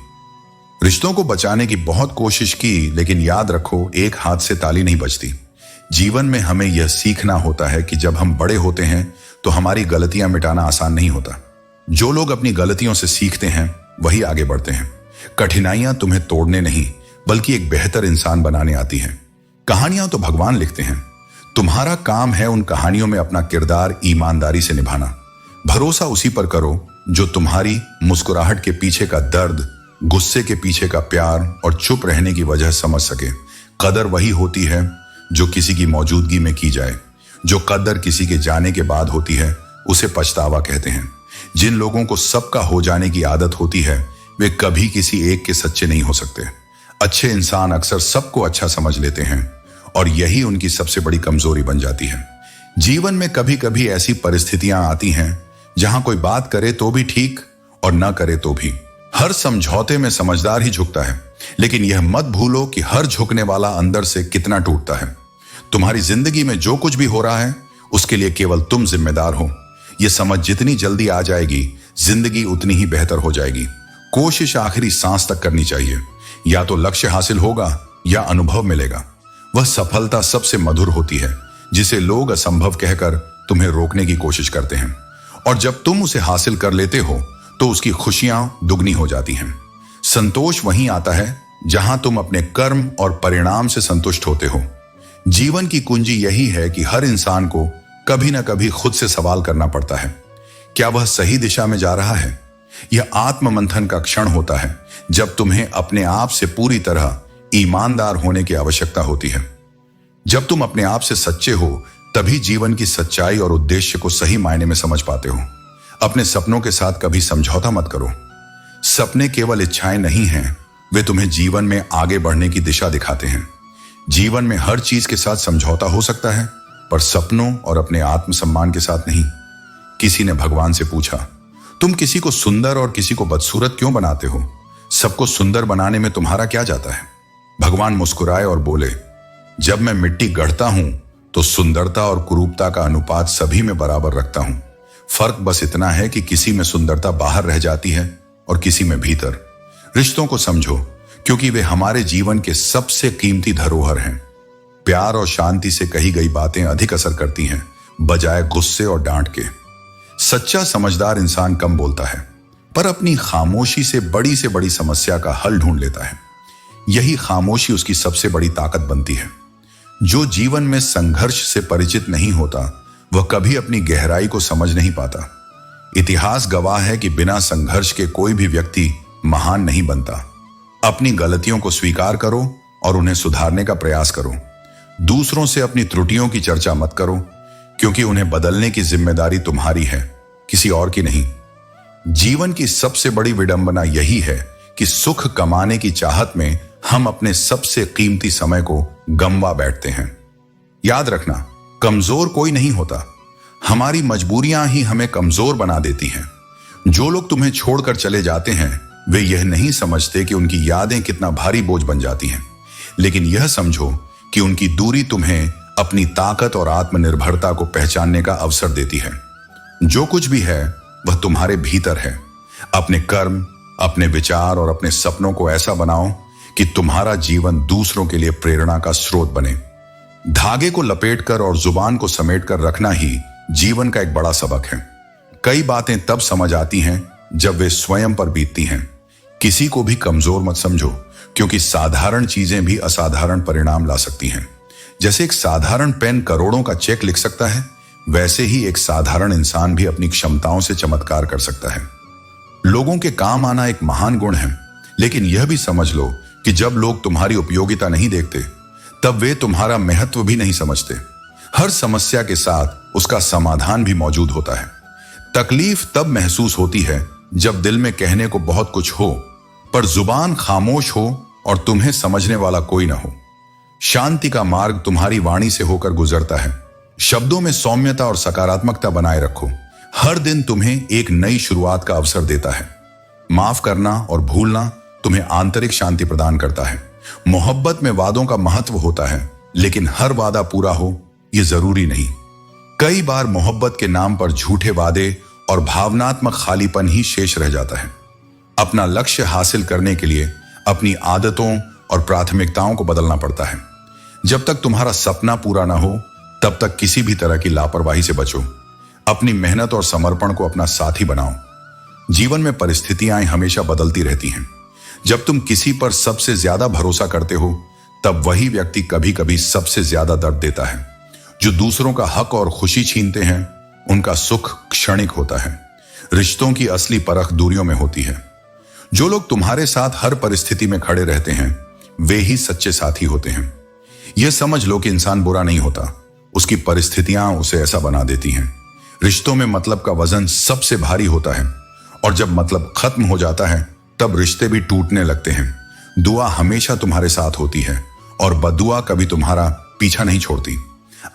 रिश्तों को बचाने की बहुत कोशिश की, लेकिन याद रखो एक हाथ से ताली नहीं बजती। जीवन में हमें यह सीखना होता है कि जब हम बड़े होते हैं तो हमारी गलतियां मिटाना आसान नहीं होता। जो लोग अपनी गलतियों से सीखते हैं वही आगे बढ़ते हैं। कठिनाइयां तुम्हें तोड़ने नहीं बल्कि एक बेहतर इंसान बनाने आती हैं। कहानियां तो भगवान लिखते हैं, तुम्हारा काम है उन कहानियों में अपना किरदार ईमानदारी से निभाना। भरोसा उसी पर करो जो तुम्हारी मुस्कुराहट के पीछे का दर्द, गुस्से के पीछे का प्यार और चुप रहने की वजह समझ सके। कदर वही होती है जो किसी की मौजूदगी में की जाए। जो कदर किसी के जाने के बाद होती है उसे पछतावा कहते हैं। जिन लोगों को सबका हो जाने की आदत होती है वे कभी किसी एक के सच्चे नहीं हो सकते। अच्छे इंसान अक्सर सबको अच्छा समझ लेते हैं और यही उनकी सबसे बड़ी कमजोरी बन जाती है। जीवन में कभी कभी ऐसी परिस्थितियां आती हैं जहां कोई बात करे तो भी ठीक और ना करे तो भी। हर समझौते में समझदार ही झुकता है, लेकिन यह मत भूलो कि हर झुकने वाला अंदर से कितना टूटता है। तुम्हारी जिंदगी में जो कुछ भी हो रहा है उसके लिए केवल तुम जिम्मेदार हो। यह समझ जितनी जल्दी आ जाएगी, जिंदगी उतनी ही बेहतर हो जाएगी। कोशिश आखिरी सांस तक करनी चाहिए। या तो लक्ष्य हासिल होगा या अनुभव मिलेगा। वह सफलता सबसे मधुर होती है जिसे लोग असंभव कहकर तुम्हें रोकने की कोशिश करते हैं, और जब तुम उसे हासिल कर लेते हो तो उसकी खुशियां दुगनी हो जाती हैं। संतोष वहीं आता है जहां तुम अपने कर्म और परिणाम से संतुष्ट होते हो। जीवन की कुंजी यही है कि हर इंसान को कभी ना कभी खुद से सवाल करना पड़ता है, क्या वह सही दिशा में जा रहा है? यह आत्ममंथन का क्षण होता है जब तुम्हें अपने आप से पूरी तरह ईमानदार होने की आवश्यकता होती है। जब तुम अपने आप से सच्चे हो तभी जीवन की सच्चाई और उद्देश्य को सही मायने में समझ पाते हो। अपने सपनों के साथ कभी समझौता मत करो। सपने केवल इच्छाएं नहीं हैं, वे तुम्हें जीवन में आगे बढ़ने की दिशा दिखाते हैं। जीवन में हर चीज के साथ समझौता हो सकता है, पर सपनों और अपने आत्मसम्मान के साथ नहीं। किसी ने भगवान से पूछा, तुम किसी को सुंदर और किसी को बदसूरत क्यों बनाते हो? सबको सुंदर बनाने में तुम्हारा क्या जाता है? भगवान मुस्कुराए और बोले, जब मैं मिट्टी गढ़ता हूं तो सुंदरता और कुरूपता का अनुपात सभी में बराबर रखता हूं। फर्क बस इतना है कि किसी में सुंदरता बाहर रह जाती है और किसी में भीतर। रिश्तों को समझो, क्योंकि वे हमारे जीवन के सबसे कीमती धरोहर हैं। प्यार और शांति से कही गई बातें अधिक असर करती हैं, बजाय गुस्से और डांट के। सच्चा समझदार इंसान कम बोलता है, पर अपनी खामोशी से बड़ी समस्या का हल ढूंढ लेता है। यही खामोशी उसकी सबसे बड़ी ताकत बनती है। जो जीवन में संघर्ष से परिचित नहीं होता, वह कभी अपनी गहराई को समझ नहीं पाता। इतिहास गवाह है कि बिना संघर्ष के कोई भी व्यक्ति महान नहीं बनता। अपनी गलतियों को स्वीकार करो और उन्हें सुधारने का प्रयास करो। दूसरों से अपनी त्रुटियों की चर्चा मत करो, क्योंकि उन्हें बदलने की जिम्मेदारी तुम्हारी है, किसी और की नहीं। जीवन की सबसे बड़ी विडंबना यही है कि सुख कमाने की चाहत में हम अपने सबसे कीमती समय को गंवा बैठते हैं। याद रखना, कमजोर कोई नहीं होता, हमारी मजबूरियां ही हमें कमजोर बना देती हैं। जो लोग तुम्हें छोड़कर चले जाते हैं वे यह नहीं समझते कि उनकी यादें कितना भारी बोझ बन जाती हैं, लेकिन यह समझो कि उनकी दूरी तुम्हें अपनी ताकत और आत्मनिर्भरता को पहचानने का अवसर देती है। जो कुछ भी है वह तुम्हारे भीतर है। अपने कर्म, अपने विचार और अपने सपनों को ऐसा बनाओ कि तुम्हारा जीवन दूसरों के लिए प्रेरणा का स्रोत बने। धागे को लपेटकर और जुबान को समेटकर रखना ही जीवन का एक बड़ा सबक है। कई बातें तब समझ आती हैं जब वे स्वयं पर बीतती हैं। किसी को भी कमजोर मत समझो, क्योंकि साधारण चीजें भी असाधारण परिणाम ला सकती हैं। जैसे एक साधारण पेन करोड़ों का चेक लिख सकता है, वैसे ही एक साधारण इंसान भी अपनी क्षमताओं से चमत्कार कर सकता है। लोगों के काम आना एक महान गुण है, लेकिन यह भी समझ लो कि जब लोग तुम्हारी उपयोगिता नहीं देखते, तब वे तुम्हारा महत्व भी नहीं समझते। हर समस्या के साथ उसका समाधान भी मौजूद होता है। तकलीफ तब महसूस होती है जब दिल में कहने को बहुत कुछ हो, पर जुबान खामोश हो और तुम्हें समझने वाला कोई ना हो। शांति का मार्ग तुम्हारी वाणी से होकर गुजरता है। शब्दों में सौम्यता और सकारात्मकता बनाए रखो। हर दिन तुम्हें एक नई शुरुआत का अवसर देता है। माफ करना और भूलना तुम्हें आंतरिक शांति प्रदान करता है। मोहब्बत में वादों का महत्व होता है, लेकिन हर वादा पूरा हो यह जरूरी नहीं। कई बार मोहब्बत के नाम पर झूठे वादे और भावनात्मक खालीपन ही शेष रह जाता है। अपना लक्ष्य हासिल करने के लिए अपनी आदतों और प्राथमिकताओं को बदलना पड़ता है। जब तक तुम्हारा सपना पूरा ना हो, तब तक किसी भी तरह की लापरवाही से बचो। अपनी मेहनत और समर्पण को अपना साथी बनाओ। जीवन में परिस्थितियां हमेशा बदलती रहती हैं। जब तुम किसी पर सबसे ज्यादा भरोसा करते हो, तब वही व्यक्ति कभी कभी सबसे ज्यादा दर्द देता है। जो दूसरों का हक और खुशी छीनते हैं, उनका सुख क्षणिक होता है। रिश्तों की असली परख दूरियों में होती है। जो लोग तुम्हारे साथ हर परिस्थिति में खड़े रहते हैं, वे ही सच्चे साथी होते हैं। यह समझ लो कि इंसान बुरा नहीं होता, उसकी परिस्थितियां उसे ऐसा बना देती हैं। रिश्तों में मतलब का वजन सबसे भारी होता है, और जब मतलब खत्म हो जाता है तब रिश्ते भी टूटने लगते हैं। दुआ हमेशा तुम्हारे साथ होती है, और बदुआ कभी तुम्हारा पीछा नहीं छोड़ती।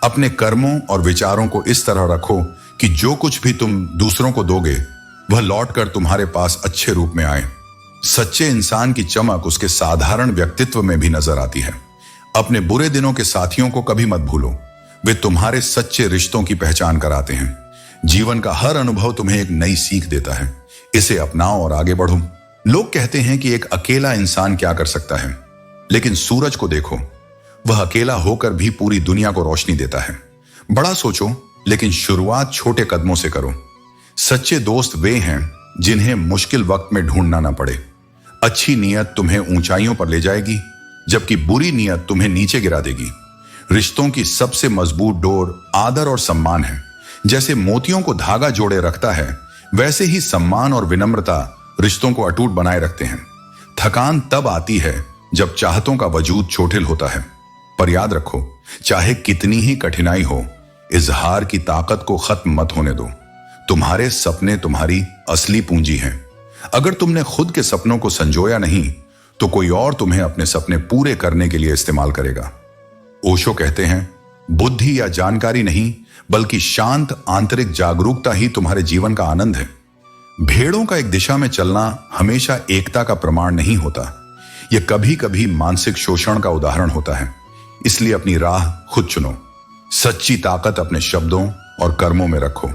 अपने कर्मों और विचारों को इस तरह रखो कि जो कुछ भी तुम दूसरों को दोगे, वह लौटकर तुम्हारे पास अच्छे रूप में आए। सच्चे इंसान की चमक उसके साधारण व्यक्तित्व में भी नजर आती है। अपने बुरे दिनों के साथियों को कभी मत भूलो, वे तुम्हारे सच्चे रिश्तों की पहचान कराते हैं। जीवन का हर अनुभव तुम्हें एक नई सीख देता है, इसे अपनाओ और आगे बढ़ो। लोग कहते हैं कि एक अकेला इंसान क्या कर सकता है, लेकिन सूरज को देखो, वह अकेला होकर भी पूरी दुनिया को रोशनी देता है। बड़ा सोचो, लेकिन शुरुआत छोटे कदमों से करो। सच्चे दोस्त वे हैं जिन्हें मुश्किल वक्त में ढूंढना ना पड़े। अच्छी नीयत तुम्हें ऊंचाइयों पर ले जाएगी, जबकि बुरी नीयत तुम्हें नीचे गिरा देगी। रिश्तों की सबसे मजबूत डोर आदर और सम्मान है। जैसे मोतियों को धागा जोड़े रखता है, वैसे ही सम्मान और विनम्रता रिश्तों को अटूट बनाए रखते हैं। थकान तब आती है जब चाहतों का वजूद चोटिल होता है, पर याद रखो, चाहे कितनी ही कठिनाई हो, इजहार की ताकत को खत्म मत होने दो। तुम्हारे सपने तुम्हारी असली पूंजी हैं। अगर तुमने खुद के सपनों को संजोया नहीं, तो कोई और तुम्हें अपने सपने पूरे करने के लिए इस्तेमाल करेगा। ओशो कहते हैं, बुद्धि या जानकारी नहीं, बल्कि शांत आंतरिक जागरूकता ही तुम्हारे जीवन का आनंद है। भेड़ों का एक दिशा में चलना हमेशा एकता का प्रमाण नहीं होता, यह कभी कभी मानसिक शोषण का उदाहरण होता है। इसलिए अपनी राह खुद चुनो। सच्ची ताकत अपने शब्दों और कर्मों में रखो।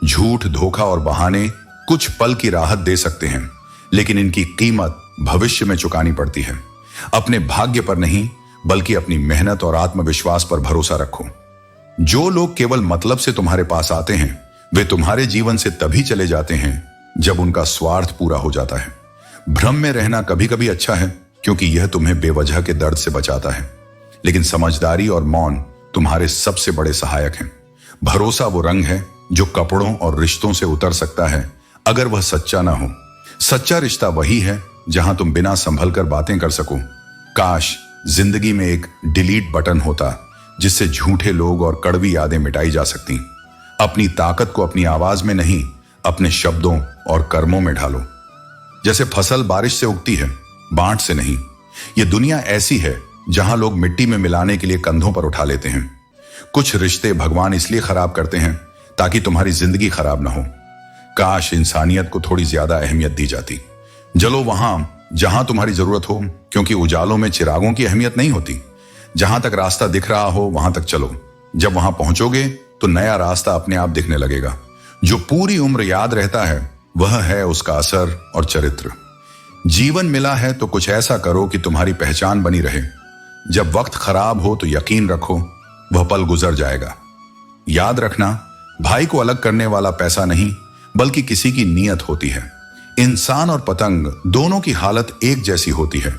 झूठ, धोखा और बहाने कुछ पल की राहत दे सकते हैं, लेकिन इनकी कीमत भविष्य में चुकानी पड़ती है। अपने भाग्य पर नहीं, बल्कि अपनी मेहनत और आत्मविश्वास पर भरोसा रखो। जो लोग केवल मतलब से तुम्हारे पास आते हैं, वे तुम्हारे जीवन से तभी चले जाते हैं जब उनका स्वार्थ पूरा हो जाता है। भ्रम में रहना कभी कभी अच्छा है, क्योंकि यह तुम्हें बेवजह के दर्द से बचाता है, लेकिन समझदारी और मौन तुम्हारे सबसे बड़े सहायक हैं। भरोसा वो रंग है जो कपड़ों और रिश्तों से उतर सकता है, अगर वह सच्चा ना हो। सच्चा रिश्ता वही है जहां तुम बिना संभल कर बातें कर सको। काश जिंदगी में एक डिलीट बटन होता, जिससे झूठे लोग और कड़वी यादें मिटाई जा सकती। अपनी ताकत को अपनी आवाज में नहीं, अपने शब्दों और कर्मों में ढालो। जैसे फसल बारिश से उगती है, बांट से नहीं। यह दुनिया ऐसी है जहां लोग मिट्टी में मिलाने के लिए कंधों पर उठा लेते हैं। कुछ रिश्ते भगवान इसलिए खराब करते हैं ताकि तुम्हारी जिंदगी खराब ना हो। काश इंसानियत को थोड़ी ज्यादा अहमियत दी जाती। जलो वहां जहां तुम्हारी जरूरत हो, क्योंकि उजालों में चिरागों की अहमियत नहीं होती। जहां तक रास्ता दिख रहा हो वहां तक चलो। जब वहां पहुंचोगे तो नया रास्ता अपने आप दिखने लगेगा। जो पूरी उम्र याद रहता है वह है उसका असर और चरित्र। जीवन मिला है तो कुछ ऐसा करो कि तुम्हारी पहचान बनी रहे। जब वक्त खराब हो तो यकीन रखो, वह पल गुजर जाएगा। याद रखना, भाई को अलग करने वाला पैसा नहीं, बल्कि किसी की नीयत होती है। इंसान और पतंग दोनों की हालत एक जैसी होती है।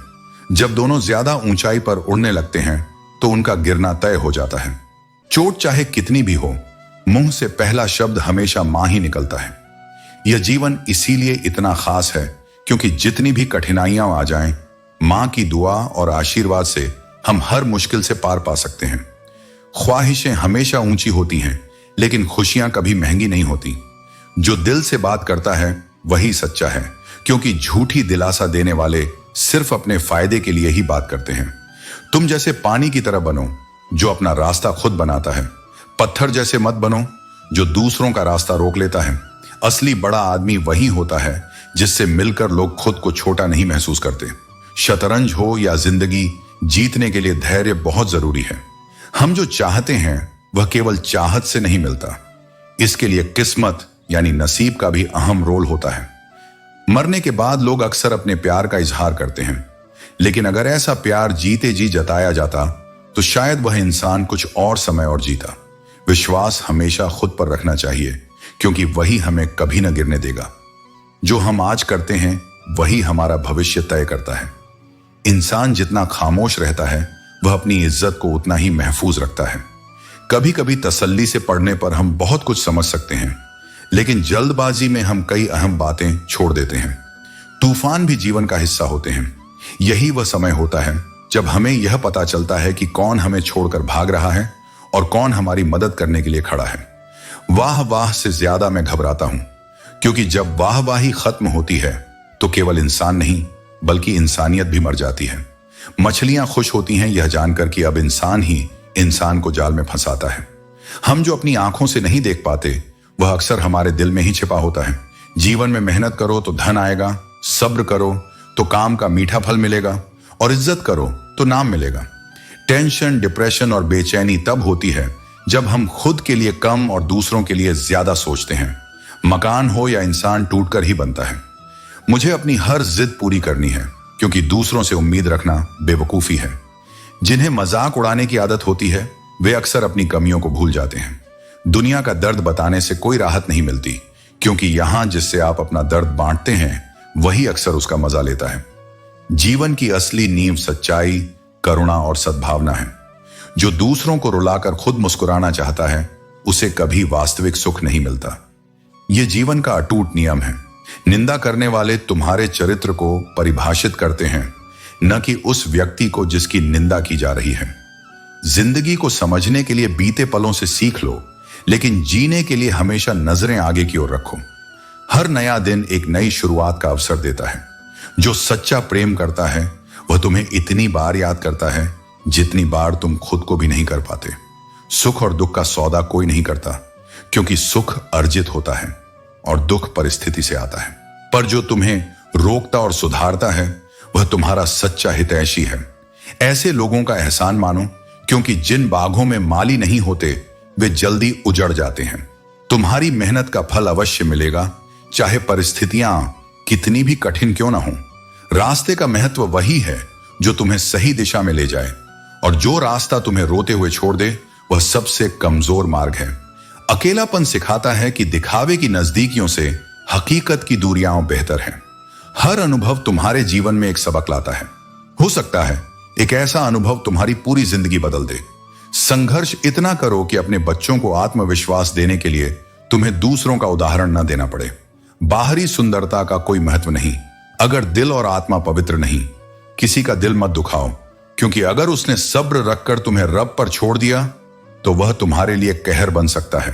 जब दोनों ज्यादा ऊंचाई पर उड़ने लगते हैं तो उनका गिरना तय हो जाता है। चोट चाहे कितनी भी हो, मुंह से पहला शब्द हमेशा मां ही निकलता है। यह जीवन इसीलिए इतना खास है क्योंकि जितनी भी कठिनाइयां आ जाएं, मां की दुआ और आशीर्वाद से हम हर मुश्किल से पार पा सकते हैं। ख्वाहिशें हमेशा ऊंची होती हैं, लेकिन खुशियां कभी महंगी नहीं होती। जो दिल से बात करता है वही सच्चा है, क्योंकि झूठी दिलासा देने वाले सिर्फ अपने फायदे के लिए ही बात करते हैं। तुम जैसे पानी की तरह बनो जो अपना रास्ता खुद बनाता है। पत्थर जैसे मत बनो जो दूसरों का रास्ता रोक लेता है। असली बड़ा आदमी वही होता है जिससे मिलकर लोग खुद को छोटा नहीं महसूस करते। शतरंज हो या जिंदगी, जीतने के लिए धैर्य बहुत जरूरी है। हम जो चाहते हैं वह केवल चाहत से नहीं मिलता, इसके लिए किस्मत यानी नसीब का भी अहम रोल होता है। मरने के बाद लोग अक्सर अपने प्यार का इजहार करते हैं, लेकिन अगर ऐसा प्यार जीते जी जताया जाता तो शायद वह इंसान कुछ और समय और जीता। विश्वास हमेशा खुद पर रखना चाहिए, क्योंकि वही हमें कभी न गिरने देगा। जो हम आज करते हैं वही हमारा भविष्य तय करता है। इंसान जितना खामोश रहता है वह अपनी इज्जत को उतना ही महफूज रखता है। कभी कभी तसल्ली से पढ़ने पर हम बहुत कुछ समझ सकते हैं, लेकिन जल्दबाजी में हम कई अहम बातें छोड़ देते हैं। तूफान भी जीवन का हिस्सा होते हैं। यही वह समय होता है जब हमें यह पता चलता है कि कौन हमें छोड़कर भाग रहा है और कौन हमारी मदद करने के लिए खड़ा है। वाह वाह से ज्यादा मैं घबराता हूं, क्योंकि जब वाह वाही खत्म होती है तो केवल इंसान नहीं बल्कि इंसानियत भी मर जाती है। मछलियां खुश होती हैं यह जानकर कि अब इंसान ही इंसान को जाल में फंसाता है। हम जो अपनी आंखों से नहीं देख पाते वह अक्सर हमारे दिल में ही छिपा होता है। जीवन में मेहनत करो तो धन आएगा, सब्र करो तो काम का मीठा फल मिलेगा, और इज्जत करो तो नाम मिलेगा। टेंशन, डिप्रेशन और बेचैनी तब होती है जब हम खुद के लिए कम और दूसरों के लिए ज्यादा सोचते हैं। मकान हो या इंसान टूटकर ही बनता है। मुझे अपनी हर जिद पूरी करनी है, क्योंकि दूसरों से उम्मीद रखना बेवकूफी है। जिन्हें मजाक उड़ाने की आदत होती है वे अक्सर अपनी कमियों को भूल जाते हैं। दुनिया का दर्द बताने से कोई राहत नहीं मिलती, क्योंकि यहां जिससे आप अपना दर्द बांटते हैं वही अक्सर उसका मजा लेता है। जीवन की असली नींव सच्चाई, करुणा और सद्भावना है। जो दूसरों को रुलाकर खुद मुस्कुराना चाहता है उसे कभी वास्तविक सुख नहीं मिलता। यह जीवन का अटूट नियम है। निंदा करने वाले तुम्हारे चरित्र को परिभाषित करते हैं, न कि उस व्यक्ति को जिसकी निंदा की जा रही है। जिंदगी को समझने के लिए बीते पलों से सीख लो, लेकिन जीने के लिए हमेशा नजरें आगे की ओर रखो। हर नया दिन एक नई शुरुआत का अवसर देता है। जो सच्चा प्रेम करता है वह तुम्हें इतनी बार याद करता है जितनी बार तुम खुद को भी नहीं कर पाते। सुख और दुख का सौदा कोई नहीं करता, क्योंकि सुख अर्जित होता है और दुख परिस्थिति से आता है। पर जो तुम्हें रोकता और सुधारता है वह तुम्हारा सच्चा हितैषी है। ऐसे लोगों का एहसान मानो, क्योंकि जिन बागों में माली नहीं होते वे जल्दी उजड़ जाते हैं। तुम्हारी मेहनत का फल अवश्य मिलेगा, चाहे परिस्थितियां कितनी भी कठिन क्यों ना हो। रास्ते का महत्व वही है जो तुम्हें सही दिशा में ले जाए, और जो रास्ता तुम्हें रोते हुए छोड़ दे वह सबसे कमजोर मार्ग है। अकेलापन सिखाता है कि दिखावे की नजदीकियों से हकीकत की दूरियां बेहतर हैं। हर अनुभव तुम्हारे जीवन में एक सबक लाता है। हो सकता है एक ऐसा अनुभव तुम्हारी पूरी जिंदगी बदल दे। संघर्ष इतना करो कि अपने बच्चों को आत्मविश्वास देने के लिए तुम्हें दूसरों का उदाहरण न देना पड़े। बाहरी सुंदरता का कोई महत्व नहीं अगर दिल और आत्मा पवित्र नहीं। किसी का दिल मत दुखाओ, क्योंकि अगर उसने सब्र रखकर तुम्हें रब पर छोड़ दिया तो वह तुम्हारे लिए कहर बन सकता है।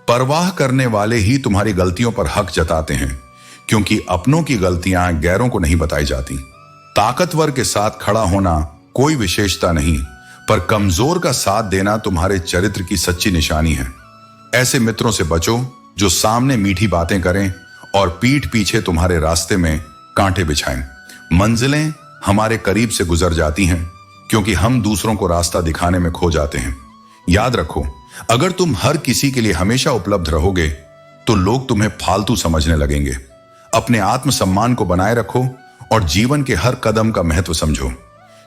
परवाह करने वाले ही तुम्हारी गलतियों पर हक जताते हैं, क्योंकि अपनों की गलतियां गैरों को नहीं बताई जाती। ताकतवर के साथ खड़ा होना कोई विशेषता नहीं, पर कमजोर का साथ देना तुम्हारे चरित्र की सच्ची निशानी है। ऐसे मित्रों से बचो जो सामने मीठी बातें करें और पीठ पीछे तुम्हारे रास्ते में कांटे बिछाएं। मंजिलें हमारे करीब से गुजर जाती हैं, क्योंकि हम दूसरों को रास्ता दिखाने में खो जाते हैं। याद रखो, अगर तुम हर किसी के लिए हमेशा उपलब्ध रहोगे तो लोग तुम्हें फालतू समझने लगेंगे। अपने आत्मसम्मान को बनाए रखो और जीवन के हर कदम का महत्व समझो।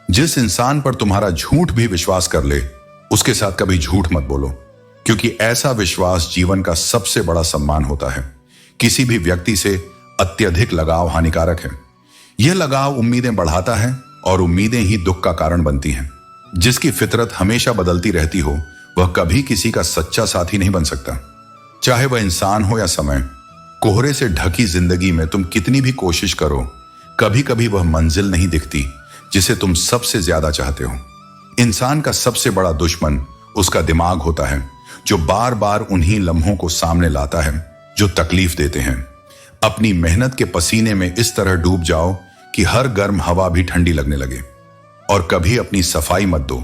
जिस इंसान पर तुम्हारा झूठ भी विश्वास कर ले उसके साथ कभी झूठ मत बोलो, क्योंकि ऐसा विश्वास जीवन का सबसे बड़ा सम्मान होता है। किसी भी व्यक्ति से अत्यधिक लगाव हानिकारक है। यह लगाव उम्मीदें बढ़ाता है और उम्मीदें ही दुख का कारण बनती हैं। जिसकी फितरत हमेशा बदलती रहती हो वह कभी किसी का सच्चा साथी नहीं बन सकता, चाहे वह इंसान हो या समय। कोहरे से ढकी जिंदगी में तुम कितनी भी कोशिश करो, कभी कभी वह मंजिल नहीं दिखती जिसे तुम सबसे ज्यादा चाहते हो। इंसान का सबसे बड़ा दुश्मन उसका दिमाग होता है, जो बार बार उन्हीं लम्हों को सामने लाता है जो तकलीफ देते हैं। अपनी मेहनत के पसीने में इस तरह डूब जाओ कि हर गर्म हवा भी ठंडी लगने लगे। और कभी अपनी सफाई मत दो,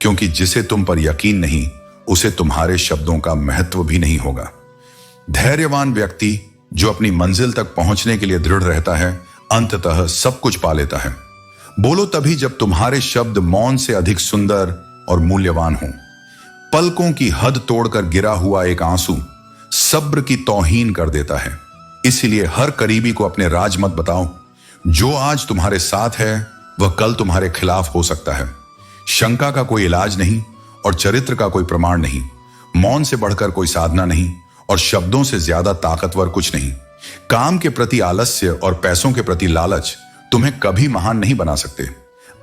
क्योंकि जिसे तुम पर यकीन नहीं उसे तुम्हारे शब्दों का महत्व भी नहीं होगा। धैर्यवान व्यक्ति जो अपनी मंजिल तक पहुंचने के लिए दृढ़ रहता है अंततः सब कुछ पा लेता है। बोलो तभी जब तुम्हारे शब्द मौन से अधिक सुंदर और मूल्यवान हो। पलकों की हद तोड़कर गिरा हुआ एक आंसू सब्र की तौहीन कर देता है। इसलिए हर करीबी को अपने राज मत बताओ। जो आज तुम्हारे साथ है वह कल तुम्हारे खिलाफ हो सकता है। शंका का कोई इलाज नहीं और चरित्र का कोई प्रमाण नहीं। मौन से बढ़कर कोई साधना नहीं और शब्दों से ज्यादा ताकतवर कुछ नहीं। काम के प्रति आलस्य और पैसों के प्रति लालच तुम्हें कभी महान नहीं बना सकते।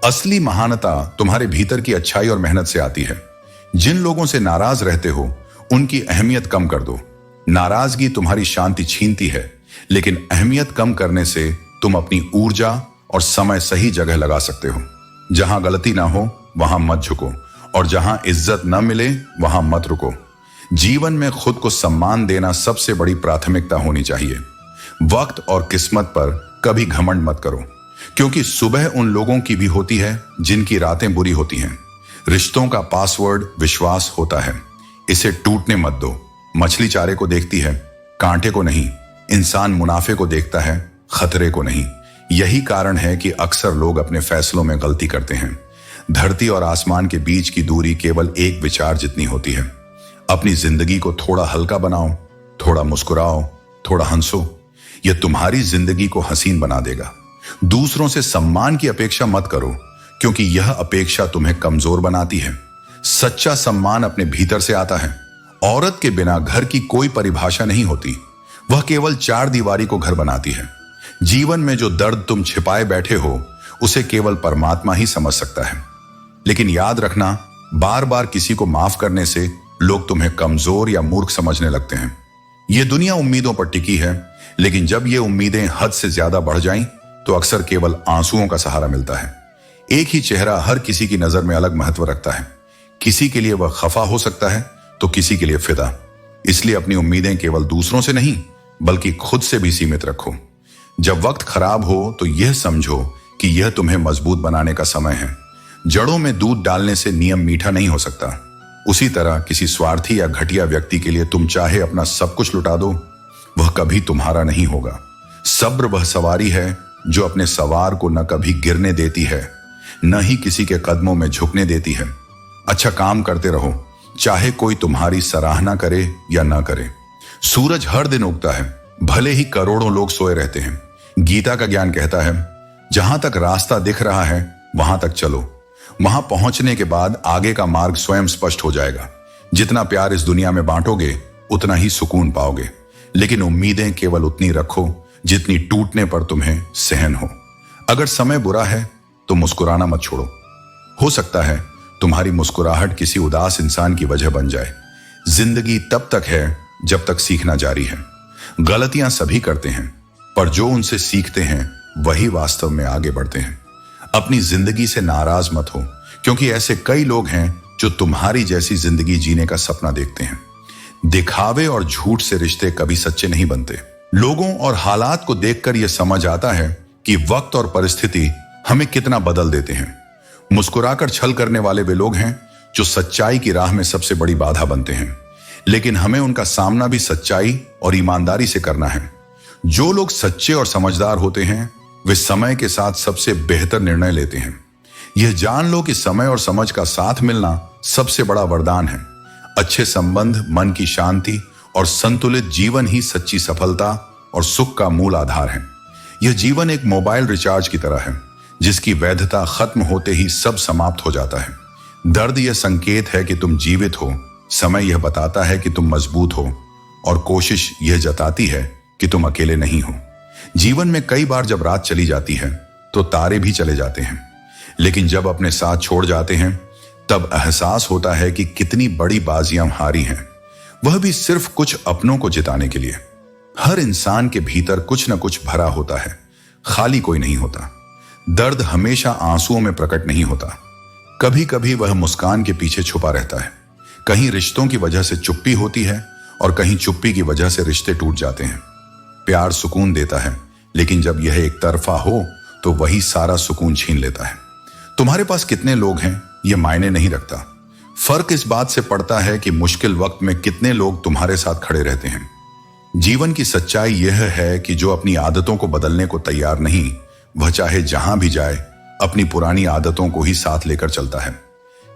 असली महानता तुम्हारे भीतर की अच्छाई और मेहनत से आती है। जिन लोगों से नाराज रहते हो उनकी अहमियत कम कर दो। नाराजगी तुम्हारी शांति छीनती है, लेकिन अहमियत कम करने से तुम अपनी ऊर्जा और समय सही जगह लगा सकते हो। जहां गलती ना हो वहां मत झुको, और जहां इज्जत न मिले वहां मत रुको। जीवन में खुद को सम्मान देना सबसे बड़ी प्राथमिकता होनी चाहिए। वक्त और किस्मत पर कभी घमंड मत करो, क्योंकि सुबह उन लोगों की भी होती है जिनकी रातें बुरी होती हैं। रिश्तों का पासवर्ड विश्वास होता है, इसे टूटने मत दो। मछली चारे को देखती है, कांटे को नहीं। इंसान मुनाफे को देखता है, खतरे को नहीं। यही कारण है कि अक्सर लोग अपने फैसलों में गलती करते हैं। धरती और आसमान के बीच की दूरी केवल एक विचार जितनी होती है। अपनी जिंदगी को थोड़ा हल्का बनाओ, थोड़ा मुस्कुराओ, थोड़ा हंसो। यह तुम्हारी जिंदगी को हसीन बना देगा। दूसरों से सम्मान की अपेक्षा मत करो, क्योंकि यह अपेक्षा तुम्हें कमजोर बनाती है। सच्चा सम्मान अपने भीतर से आता है। औरत के बिना घर की कोई परिभाषा नहीं होती, वह केवल चार दीवारी को घर बनाती है। जीवन में जो दर्द तुम छिपाए बैठे हो, उसे केवल परमात्मा ही समझ सकता है। लेकिन याद रखना, बार बार किसी को माफ करने से लोग तुम्हें कमजोर या मूर्ख समझने लगते हैं। यह दुनिया उम्मीदों पर टिकी है, लेकिन जब ये उम्मीदें हद से ज्यादा बढ़ जाएं, तो अक्सर केवल आंसुओं का सहारा मिलता है। एक ही चेहरा हर किसी की नजर में अलग महत्व रखता है। किसी के लिए वह खफा हो सकता है, तो किसी के लिए फिदा। इसलिए अपनी उम्मीदें केवल दूसरों से नहीं, बल्कि खुद से भी सीमित रखो। जब वक्त खराब हो, तो यह समझो कि यह तुम्हें मजबूत बनाने का समय है। जड़ों में दूध डालने से नियम मीठा नहीं हो सकता। उसी तरह किसी स्वार्थी या घटिया व्यक्ति के लिए तुम चाहे अपना सब कुछ लुटा दो, वह कभी तुम्हारा नहीं होगा। सब्र वह सवारी है जो अपने सवार को न कभी गिरने देती है, न ही किसी के कदमों में झुकने देती है। अच्छा काम करते रहो, चाहे कोई तुम्हारी सराहना करे या ना करे। सूरज हर दिन उगता है, भले ही करोड़ों लोग सोए रहते हैं। गीता का ज्ञान कहता है, जहां तक रास्ता दिख रहा है वहां तक चलो। वहां पहुंचने के बाद आगे का मार्ग स्वयं स्पष्ट हो जाएगा। जितना प्यार इस दुनिया में बांटोगे, उतना ही सुकून पाओगे। लेकिन उम्मीदें केवल उतनी रखो जितनी टूटने पर तुम्हें सहन हो। अगर समय बुरा है तो मुस्कुराना मत छोड़ो। हो सकता है तुम्हारी मुस्कुराहट किसी उदास इंसान की वजह बन जाए। जिंदगी तब तक है जब तक सीखना जारी है। गलतियां सभी करते हैं, पर जो उनसे सीखते हैं वही वास्तव में आगे बढ़ते हैं। अपनी जिंदगी से नाराज मत हो, क्योंकि ऐसे कई लोग हैं जो तुम्हारी जैसी जिंदगी जीने का सपना देखते हैं। दिखावे और झूठ से रिश्ते कभी सच्चे नहीं बनते। लोगों और हालात को देखकर यह समझ आता है कि वक्त और परिस्थिति हमें कितना बदल देते हैं। मुस्कुराकर छल करने वाले वे लोग हैं जो सच्चाई की राह में सबसे बड़ी बाधा बनते हैं, लेकिन हमें उनका सामना भी सच्चाई और ईमानदारी से करना है। जो लोग सच्चे और समझदार होते हैं, वे समय के साथ सबसे बेहतर निर्णय लेते हैं। यह जान लो कि समय और समझ का साथ मिलना सबसे बड़ा वरदान है। अच्छे संबंध, मन की शांति और संतुलित जीवन ही सच्ची सफलता और सुख का मूल आधार है। यह जीवन एक मोबाइल रिचार्ज की तरह है, जिसकी वैधता खत्म होते ही सब समाप्त हो जाता है। दर्द यह संकेत है कि तुम जीवित हो, समय यह बताता है कि तुम मजबूत हो, और कोशिश यह जताती है कि तुम अकेले नहीं हो। जीवन में कई बार जब रात चली जाती है तो तारे भी चले जाते हैं, लेकिन जब अपने साथ छोड़ जाते हैं तब एहसास होता है कि कितनी बड़ी बाजियां हारी हैं, वह भी सिर्फ कुछ अपनों को जिताने के लिए। हर इंसान के भीतर कुछ न कुछ भरा होता है, खाली कोई नहीं होता। दर्द हमेशा आंसुओं में प्रकट नहीं होता, कभी कभी वह मुस्कान के पीछे छुपा रहता है। कहीं रिश्तों की वजह से चुप्पी होती है और कहीं चुप्पी की वजह से रिश्ते टूट जाते हैं। प्यार सुकून देता है, लेकिन जब यह एक तरफा हो तो वही सारा सुकून छीन लेता है। तुम्हारे पास कितने लोग हैं यह मायने नहीं रखता। फर्क इस बात से पड़ता है कि मुश्किल वक्त में कितने लोग तुम्हारे साथ खड़े रहते हैं। जीवन की सच्चाई यह है कि जो अपनी आदतों को बदलने को तैयार नहीं, वह चाहे जहां भी जाए अपनी पुरानी आदतों को ही साथ लेकर चलता है।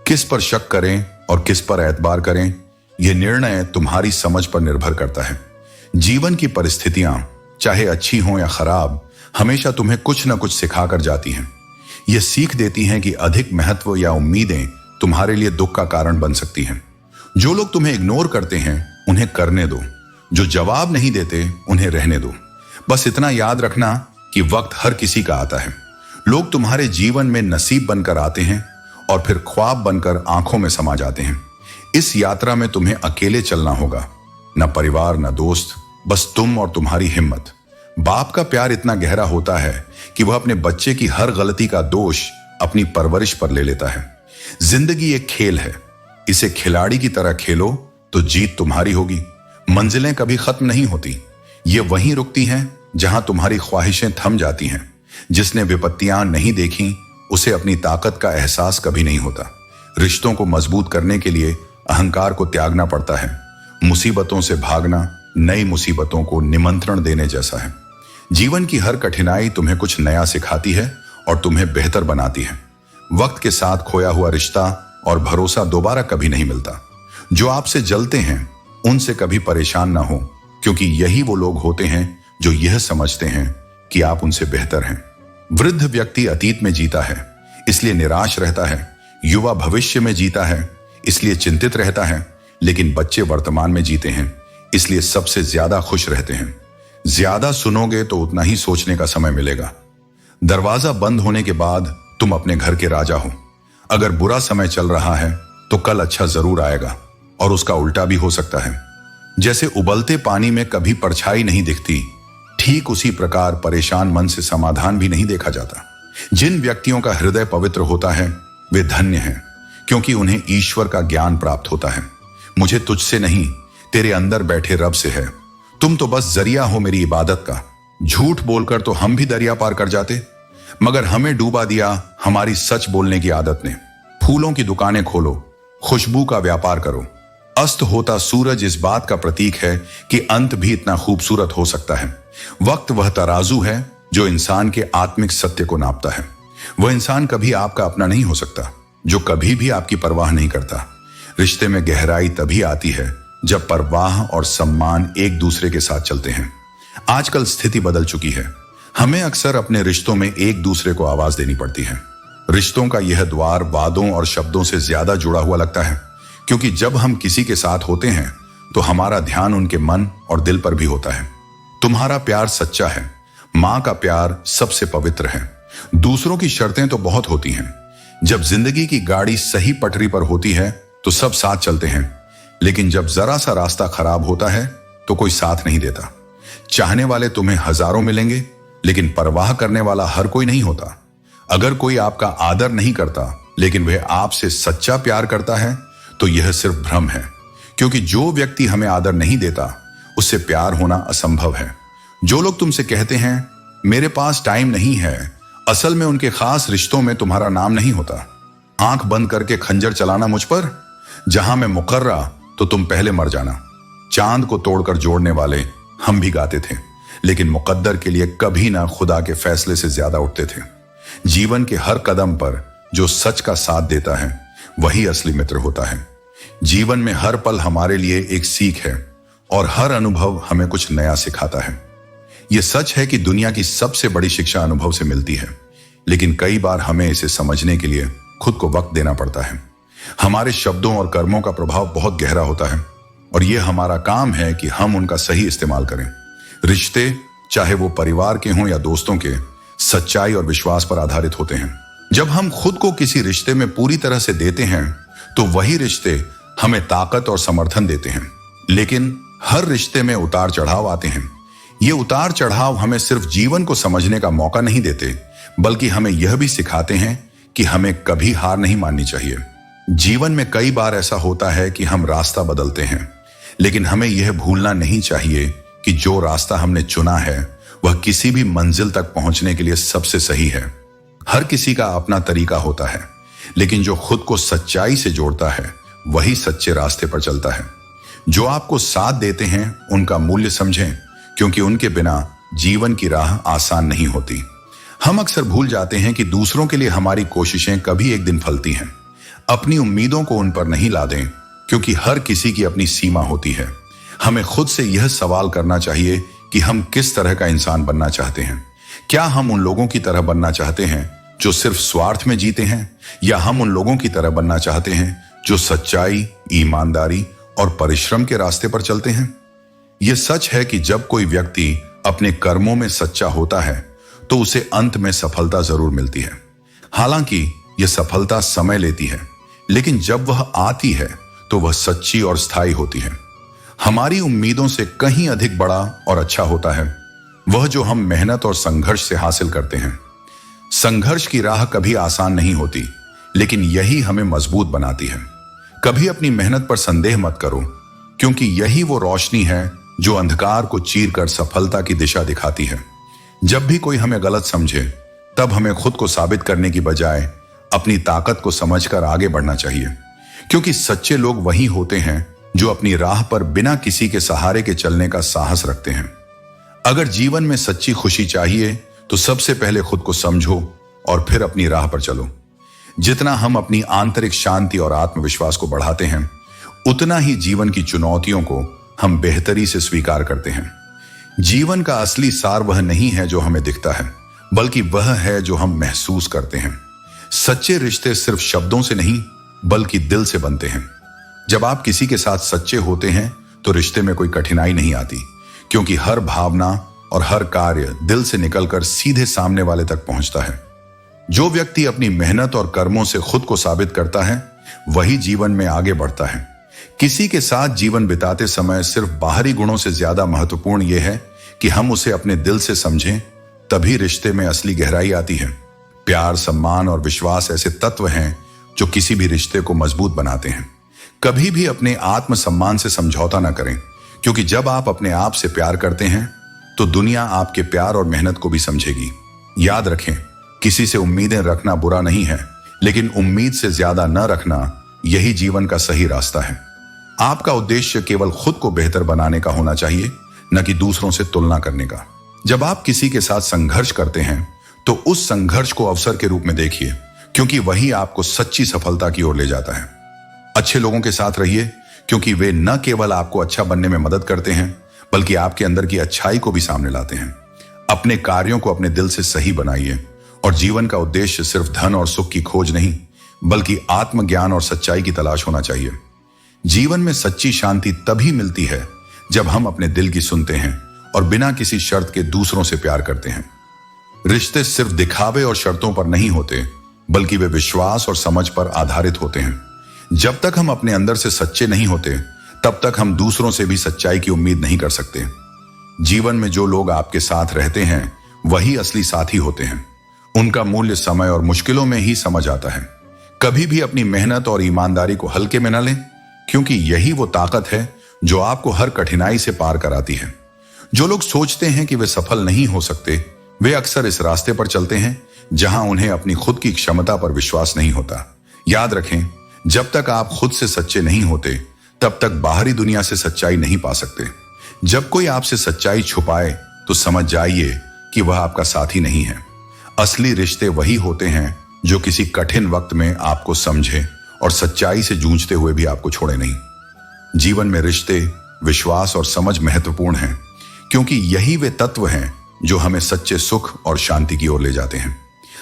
किस पर शक करें और किस पर एतबार करें, यह निर्णय तुम्हारी समझ पर निर्भर करता है। जीवन की परिस्थितियां चाहे अच्छी हों या खराब, हमेशा तुम्हें कुछ न कुछ सिखाकर जाती हैं। यह सीख देती हैं कि अधिक महत्व या उम्मीदें तुम्हारे लिए दुख का कारण बन सकती हैं। जो लोग तुम्हें इग्नोर करते हैं उन्हें करने दो, जो जवाब नहीं देते उन्हें रहने दो। बस इतना याद रखना कि वक्त हर किसी का आता है। लोग तुम्हारे जीवन में नसीब बनकर आते हैं और फिर ख्वाब बनकर आंखों में समा जाते हैं। इस यात्रा में तुम्हें अकेले चलना होगा, न परिवार न दोस्त, बस तुम और तुम्हारी हिम्मत। बाप का प्यार इतना गहरा होता है कि वह अपने बच्चे की हर गलती का दोष अपनी परवरिश पर ले लेता है। जिंदगी एक खेल है, इसे खिलाड़ी की तरह खेलो तो जीत तुम्हारी होगी। मंजिलें कभी खत्म नहीं होती, ये वहीं रुकती हैं जहां तुम्हारी ख्वाहिशें थम जाती हैं। जिसने विपत्तियां नहीं देखी उसे अपनी ताकत का एहसास कभी नहीं होता। रिश्तों को मजबूत करने के लिए अहंकार को त्यागना पड़ता है। मुसीबतों से भागना नई मुसीबतों को निमंत्रण देने जैसा है। जीवन की हर कठिनाई तुम्हें कुछ नया सिखाती है और तुम्हें बेहतर बनाती है। वक्त के साथ खोया हुआ रिश्ता और भरोसा दोबारा कभी नहीं मिलता। जो आपसे जलते हैं उनसे कभी परेशान ना हो, क्योंकि यही वो लोग होते हैं जो यह समझते हैं कि आप उनसे बेहतर हैं। वृद्ध व्यक्ति अतीत में जीता है, इसलिए निराश रहता है। युवा भविष्य में जीता है, इसलिए चिंतित रहता है। लेकिन बच्चे वर्तमान में जीते हैं, इसलिए सबसे ज्यादा खुश रहते हैं। ज्यादा सुनोगे तो उतना ही सोचने का समय मिलेगा। दरवाजा बंद होने के बाद तुम अपने घर के राजा हो। अगर बुरा समय चल रहा है तो कल अच्छा जरूर आएगा, और उसका उल्टा भी हो सकता है। जैसे उबलते पानी में कभी परछाई नहीं दिखती, ठीक उसी प्रकार परेशान मन से समाधान भी नहीं देखा जाता। जिन व्यक्तियों का हृदय पवित्र होता है वे धन्य हैं, क्योंकि उन्हें ईश्वर का ज्ञान प्राप्त होता है। मुझे तुझसे नहीं, तेरे अंदर बैठे रब से है। तुम तो बस जरिया हो मेरी इबादत का। झूठ बोलकर तो हम भी दरिया पार कर जाते, मगर हमें डूबा दिया हमारी सच बोलने की आदत ने। फूलों की दुकानें खोलो, खुशबू का व्यापार करो। अस्त होता सूरज इस बात का प्रतीक है कि अंत भी इतना खूबसूरत हो सकता है। वक्त वह तराजू है जो इंसान के आत्मिक सत्य को नापता है। वह इंसान कभी आपका अपना नहीं हो सकता जो कभी भी आपकी परवाह नहीं करता। रिश्ते में गहराई तभी आती है जब परवाह और सम्मान एक दूसरे के साथ चलते हैं। आजकल स्थिति बदल चुकी है। हमें अक्सर अपने रिश्तों में एक दूसरे को आवाज देनी पड़ती है। रिश्तों का यह द्वार वादों और शब्दों से ज्यादा जुड़ा हुआ लगता है, क्योंकि जब हम किसी के साथ होते हैं तो हमारा ध्यान उनके मन और दिल पर भी होता है। तुम्हारा प्यार सच्चा है। मां का प्यार सबसे पवित्र है। दूसरों की शर्तें तो बहुत होती हैं। जब जिंदगी की गाड़ी सही पटरी पर होती है तो सब साथ चलते हैं, लेकिन जब जरा सा रास्ता खराब होता है तो कोई साथ नहीं देता। चाहने वाले तुम्हें हजारों मिलेंगे, लेकिन परवाह करने वाला हर कोई नहीं होता। अगर कोई आपका आदर नहीं करता लेकिन वह आपसे सच्चा प्यार करता है तो यह सिर्फ भ्रम है, क्योंकि जो व्यक्ति हमें आदर नहीं देता उससे प्यार होना असंभव है। जो लोग तुमसे कहते हैं मेरे पास टाइम नहीं है, असल में उनके खास रिश्तों में तुम्हारा नाम नहीं होता। आंख बंद करके खंजर चलाना मुझ पर, जहां मैं मुकर्रा तो तुम पहले मर जाना। चांद को तोड़कर जोड़ने वाले हम भी गाते थे, लेकिन मुकद्दर के लिए कभी ना खुदा के फैसले से ज्यादा उठते थे। जीवन के हर कदम पर जो सच का साथ देता है वही असली मित्र होता है। जीवन में हर पल हमारे लिए एक सीख है और हर अनुभव हमें कुछ नया सिखाता है। यह सच है कि दुनिया की सबसे बड़ी शिक्षा अनुभव से मिलती है, लेकिन कई बार हमें इसे समझने के लिए खुद को वक्त देना पड़ता है। हमारे शब्दों और कर्मों का प्रभाव बहुत गहरा होता है, और यह हमारा काम है कि हम उनका सही इस्तेमाल करें। रिश्ते, चाहे वो परिवार के हों या दोस्तों के, सच्चाई और विश्वास पर आधारित होते हैं। जब हम खुद को किसी रिश्ते में पूरी तरह से देते हैं तो वही रिश्ते हमें ताकत और समर्थन देते हैं। लेकिन हर रिश्ते में उतार चढ़ाव आते हैं। ये उतार चढ़ाव हमें सिर्फ जीवन को समझने का मौका नहीं देते, बल्कि हमें यह भी सिखाते हैं कि हमें कभी हार नहीं माननी चाहिए। जीवन में कई बार ऐसा होता है कि हम रास्ता बदलते हैं, लेकिन हमें यह भूलना नहीं चाहिए कि जो रास्ता हमने चुना है वह किसी भी मंजिल तक पहुंचने के लिए सबसे सही है। हर किसी का अपना तरीका होता है, लेकिन जो खुद को सच्चाई से जोड़ता है वही सच्चे रास्ते पर चलता है। जो आपको साथ देते हैं उनका मूल्य समझें, क्योंकि उनके बिना जीवन की राह आसान नहीं होती। हम अक्सर भूल जाते हैं कि दूसरों के लिए हमारी कोशिशें कभी एक दिन फलती हैं। अपनी उम्मीदों को उन पर नहीं लादें, क्योंकि हर किसी की अपनी सीमा होती है। हमें खुद से यह सवाल करना चाहिए कि हम किस तरह का इंसान बनना चाहते हैं। क्या हम उन लोगों की तरह बनना चाहते हैं जो सिर्फ स्वार्थ में जीते हैं, या हम उन लोगों की तरह बनना चाहते हैं जो सच्चाई, ईमानदारी और परिश्रम के रास्ते पर चलते हैं? यह सच है कि जब कोई व्यक्ति अपने कर्मों में सच्चा होता है तो उसे अंत में सफलता जरूर मिलती है। हालांकि यह सफलता समय लेती है, लेकिन जब वह आती है तो वह सच्ची और स्थायी होती है। हमारी उम्मीदों से कहीं अधिक बड़ा और अच्छा होता है वह जो हम मेहनत और संघर्ष से हासिल करते हैं। संघर्ष की राह कभी आसान नहीं होती, लेकिन यही हमें मजबूत बनाती है। कभी अपनी मेहनत पर संदेह मत करो, क्योंकि यही वो रोशनी है जो अंधकार को चीरकर सफलता की दिशा दिखाती है। जब भी कोई हमें गलत समझे, तब हमें खुद को साबित करने की बजाय अपनी ताकत को समझकर आगे बढ़ना चाहिए, क्योंकि सच्चे लोग वही होते हैं जो अपनी राह पर बिना किसी के सहारे के चलने का साहस रखते हैं। अगर जीवन में सच्ची खुशी चाहिए तो सबसे पहले खुद को समझो और फिर अपनी राह पर चलो। जितना हम अपनी आंतरिक शांति और आत्मविश्वास को बढ़ाते हैं, उतना ही जीवन की चुनौतियों को हम बेहतरी से स्वीकार करते हैं। जीवन का असली सार वह नहीं है जो हमें दिखता है, बल्कि वह है जो हम महसूस करते हैं। सच्चे रिश्ते सिर्फ शब्दों से नहीं, बल्कि दिल से बनते हैं। जब आप किसी के साथ सच्चे होते हैं तो रिश्ते में कोई कठिनाई नहीं आती, क्योंकि हर भावना और हर कार्य दिल से निकलकर सीधे सामने वाले तक पहुंचता है। जो व्यक्ति अपनी मेहनत और कर्मों से खुद को साबित करता है, वही जीवन में आगे बढ़ता है। किसी के साथ जीवन बिताते समय सिर्फ बाहरी गुणों से ज्यादा महत्वपूर्ण यह है कि हम उसे अपने दिल से समझें, तभी रिश्ते में असली गहराई आती है। प्यार, सम्मान और विश्वास ऐसे तत्व हैं जो किसी भी रिश्ते को मजबूत बनाते हैं। कभी भी अपने आत्मसम्मान से समझौता न करें, क्योंकि जब आप अपने आप से प्यार करते हैं तो दुनिया आपके प्यार और मेहनत को भी समझेगी। याद रखें, किसी से उम्मीदें रखना बुरा नहीं है, लेकिन उम्मीद से ज्यादा न रखना यही जीवन का सही रास्ता है। आपका उद्देश्य केवल खुद को बेहतर बनाने का होना चाहिए, न कि दूसरों से तुलना करने का। जब आप किसी के साथ संघर्ष करते हैं तो उस संघर्ष को अवसर के रूप में देखिए, क्योंकि वही आपको सच्ची सफलता की ओर ले जाता है। अच्छे लोगों के साथ रहिए, क्योंकि वे न केवल आपको अच्छा बनने में मदद करते हैं, बल्कि आपके अंदर की अच्छाई को भी सामने लाते हैं। अपने कार्यों को अपने दिल से सही बनाइए, और जीवन का उद्देश्य सिर्फ धन और सुख की खोज नहीं, बल्कि आत्मज्ञान और सच्चाई की तलाश होना चाहिए। जीवन में सच्ची शांति तभी मिलती है जब हम अपने दिल की सुनते हैं और बिना किसी शर्त के दूसरों से प्यार करते हैं। रिश्ते सिर्फ दिखावे और शर्तों पर नहीं होते, बल्कि वे विश्वास और समझ पर आधारित होते हैं। जब तक हम अपने अंदर से सच्चे नहीं होते, तब तक हम दूसरों से भी सच्चाई की उम्मीद नहीं कर सकते। जीवन में जो लोग आपके साथ रहते हैं, वही असली साथी होते हैं। उनका मूल्य समय और मुश्किलों में ही समझ आता है। कभी भी अपनी मेहनत और ईमानदारी को हल्के में न लें, क्योंकि यही वो ताकत है जो आपको हर कठिनाई से पार कराती है। जो लोग सोचते हैं कि वे सफल नहीं हो सकते, वे अक्सर इस रास्ते पर चलते हैं जहां उन्हें अपनी खुद की क्षमता पर विश्वास नहीं होता। याद रखें, जब तक आप खुद से सच्चे नहीं होते, तब तक बाहरी दुनिया से सच्चाई नहीं पा सकते। जब कोई आपसे सच्चाई छुपाए तो समझ जाइए कि वह आपका साथी नहीं है। असली रिश्ते वही होते हैं जो किसी कठिन वक्त में आपको समझे और सच्चाई से जूझते हुए भी आपको छोड़े नहीं। जीवन में रिश्ते, विश्वास और समझ महत्वपूर्ण हैं, क्योंकि यही वे तत्व हैं जो हमें सच्चे सुख और शांति की ओर ले जाते हैं।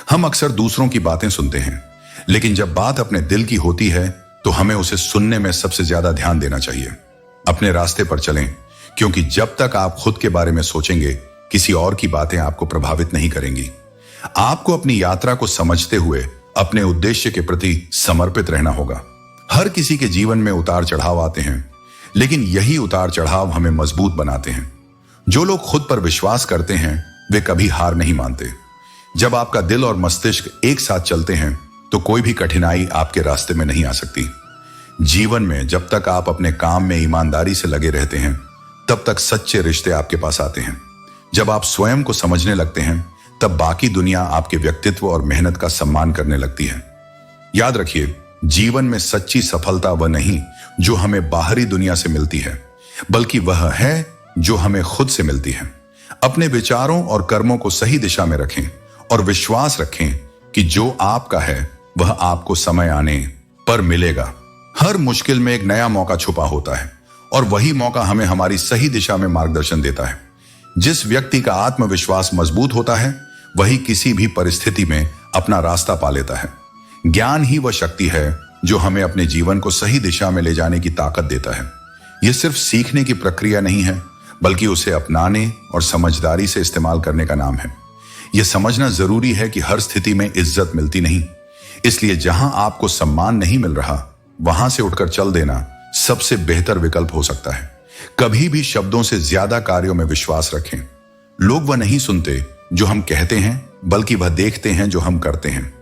हम अक्सर दूसरों की बातें सुनते हैं, लेकिन जब बात अपने दिल की होती है तो हमें उसे सुनने में सबसे ज्यादा ध्यान देना चाहिए। अपने रास्ते पर चलें, क्योंकि जब तक आप खुद के बारे में सोचेंगे, किसी और की बातें आपको प्रभावित नहीं करेंगी। आपको अपनी यात्रा को समझते हुए अपने उद्देश्य के प्रति समर्पित रहना होगा। हर किसी के जीवन में उतार चढ़ाव आते हैं, लेकिन यही उतार चढ़ाव हमें मजबूत बनाते हैं। जो लोग खुद पर विश्वास करते हैं, वे कभी हार नहीं मानते। जब आपका दिल और मस्तिष्क एक साथ चलते हैं, तो कोई भी कठिनाई आपके रास्ते में नहीं आ सकती। जीवन में जब तक आप अपने काम में ईमानदारी से लगे रहते हैं, तब तक सच्चे रिश्ते आपके पास आते हैं। जब आप स्वयं को समझने लगते हैं, तब बाकी दुनिया आपके व्यक्तित्व और मेहनत का सम्मान करने लगती है। याद रखिए, जीवन में सच्ची सफलता वह नहीं जो हमें बाहरी दुनिया से मिलती है, बल्कि वह है जो हमें खुद से मिलती है। अपने विचारों और कर्मों को सही दिशा में रखें और विश्वास रखें कि जो आपका है वह आपको समय आने पर मिलेगा। हर मुश्किल में एक नया मौका छुपा होता है, और वही मौका हमें हमारी सही दिशा में मार्गदर्शन देता है। जिस व्यक्ति का आत्मविश्वास मजबूत होता है, वही किसी भी परिस्थिति में अपना रास्ता पा लेता है। ज्ञान ही वह शक्ति है जो हमें अपने जीवन को सही दिशा में ले जाने की ताकत देता है। यह सिर्फ सीखने की प्रक्रिया नहीं है, बल्कि उसे अपनाने और समझदारी से इस्तेमाल करने का नाम है। यह समझना जरूरी है कि हर स्थिति में इज्जत मिलती नहीं, इसलिए जहां आपको सम्मान नहीं मिल रहा, वहां से उठकर चल देना सबसे बेहतर विकल्प हो सकता है। कभी भी शब्दों से ज्यादा कार्यों में विश्वास रखें। लोग वह नहीं सुनते जो हम कहते हैं, बल्कि वह देखते हैं जो हम करते हैं।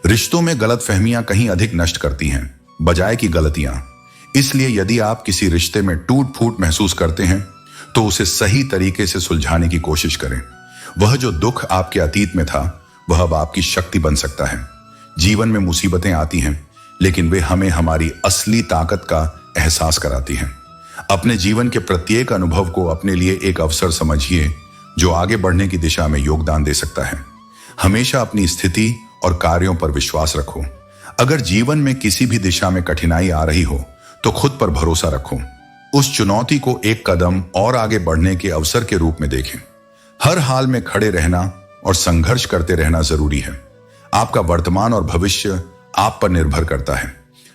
रिश्तों में गलतफहमियां कहीं अधिक नष्ट करती हैं, बजाय की गलतियां। इसलिए यदि आप किसी रिश्ते में टूट फूट महसूस करते हैं, तो उसे सही तरीके से सुलझाने की कोशिश करें। वह जो दुख आपके अतीत में था, वह अब आपकी शक्ति बन सकता है। जीवन में मुसीबतें आती हैं, लेकिन वे हमें हमारी असली ताकत का एहसास कराती हैं। अपने जीवन के प्रत्येक अनुभव को अपने लिए एक अवसर समझिए जो आगे बढ़ने की दिशा में योगदान दे सकता है। हमेशा अपनी स्थिति और कार्यों पर विश्वास रखो। अगर जीवन में किसी भी दिशा में कठिनाई आ रही हो तो खुद पर भरोसा रखो। उस चुनौती को एक कदम और आगे बढ़ने के अवसर के रूप में देखें। हर हाल में खड़े रहना और संघर्ष करते रहना जरूरी है। आपका वर्तमान और भविष्य आप पर निर्भर करता है।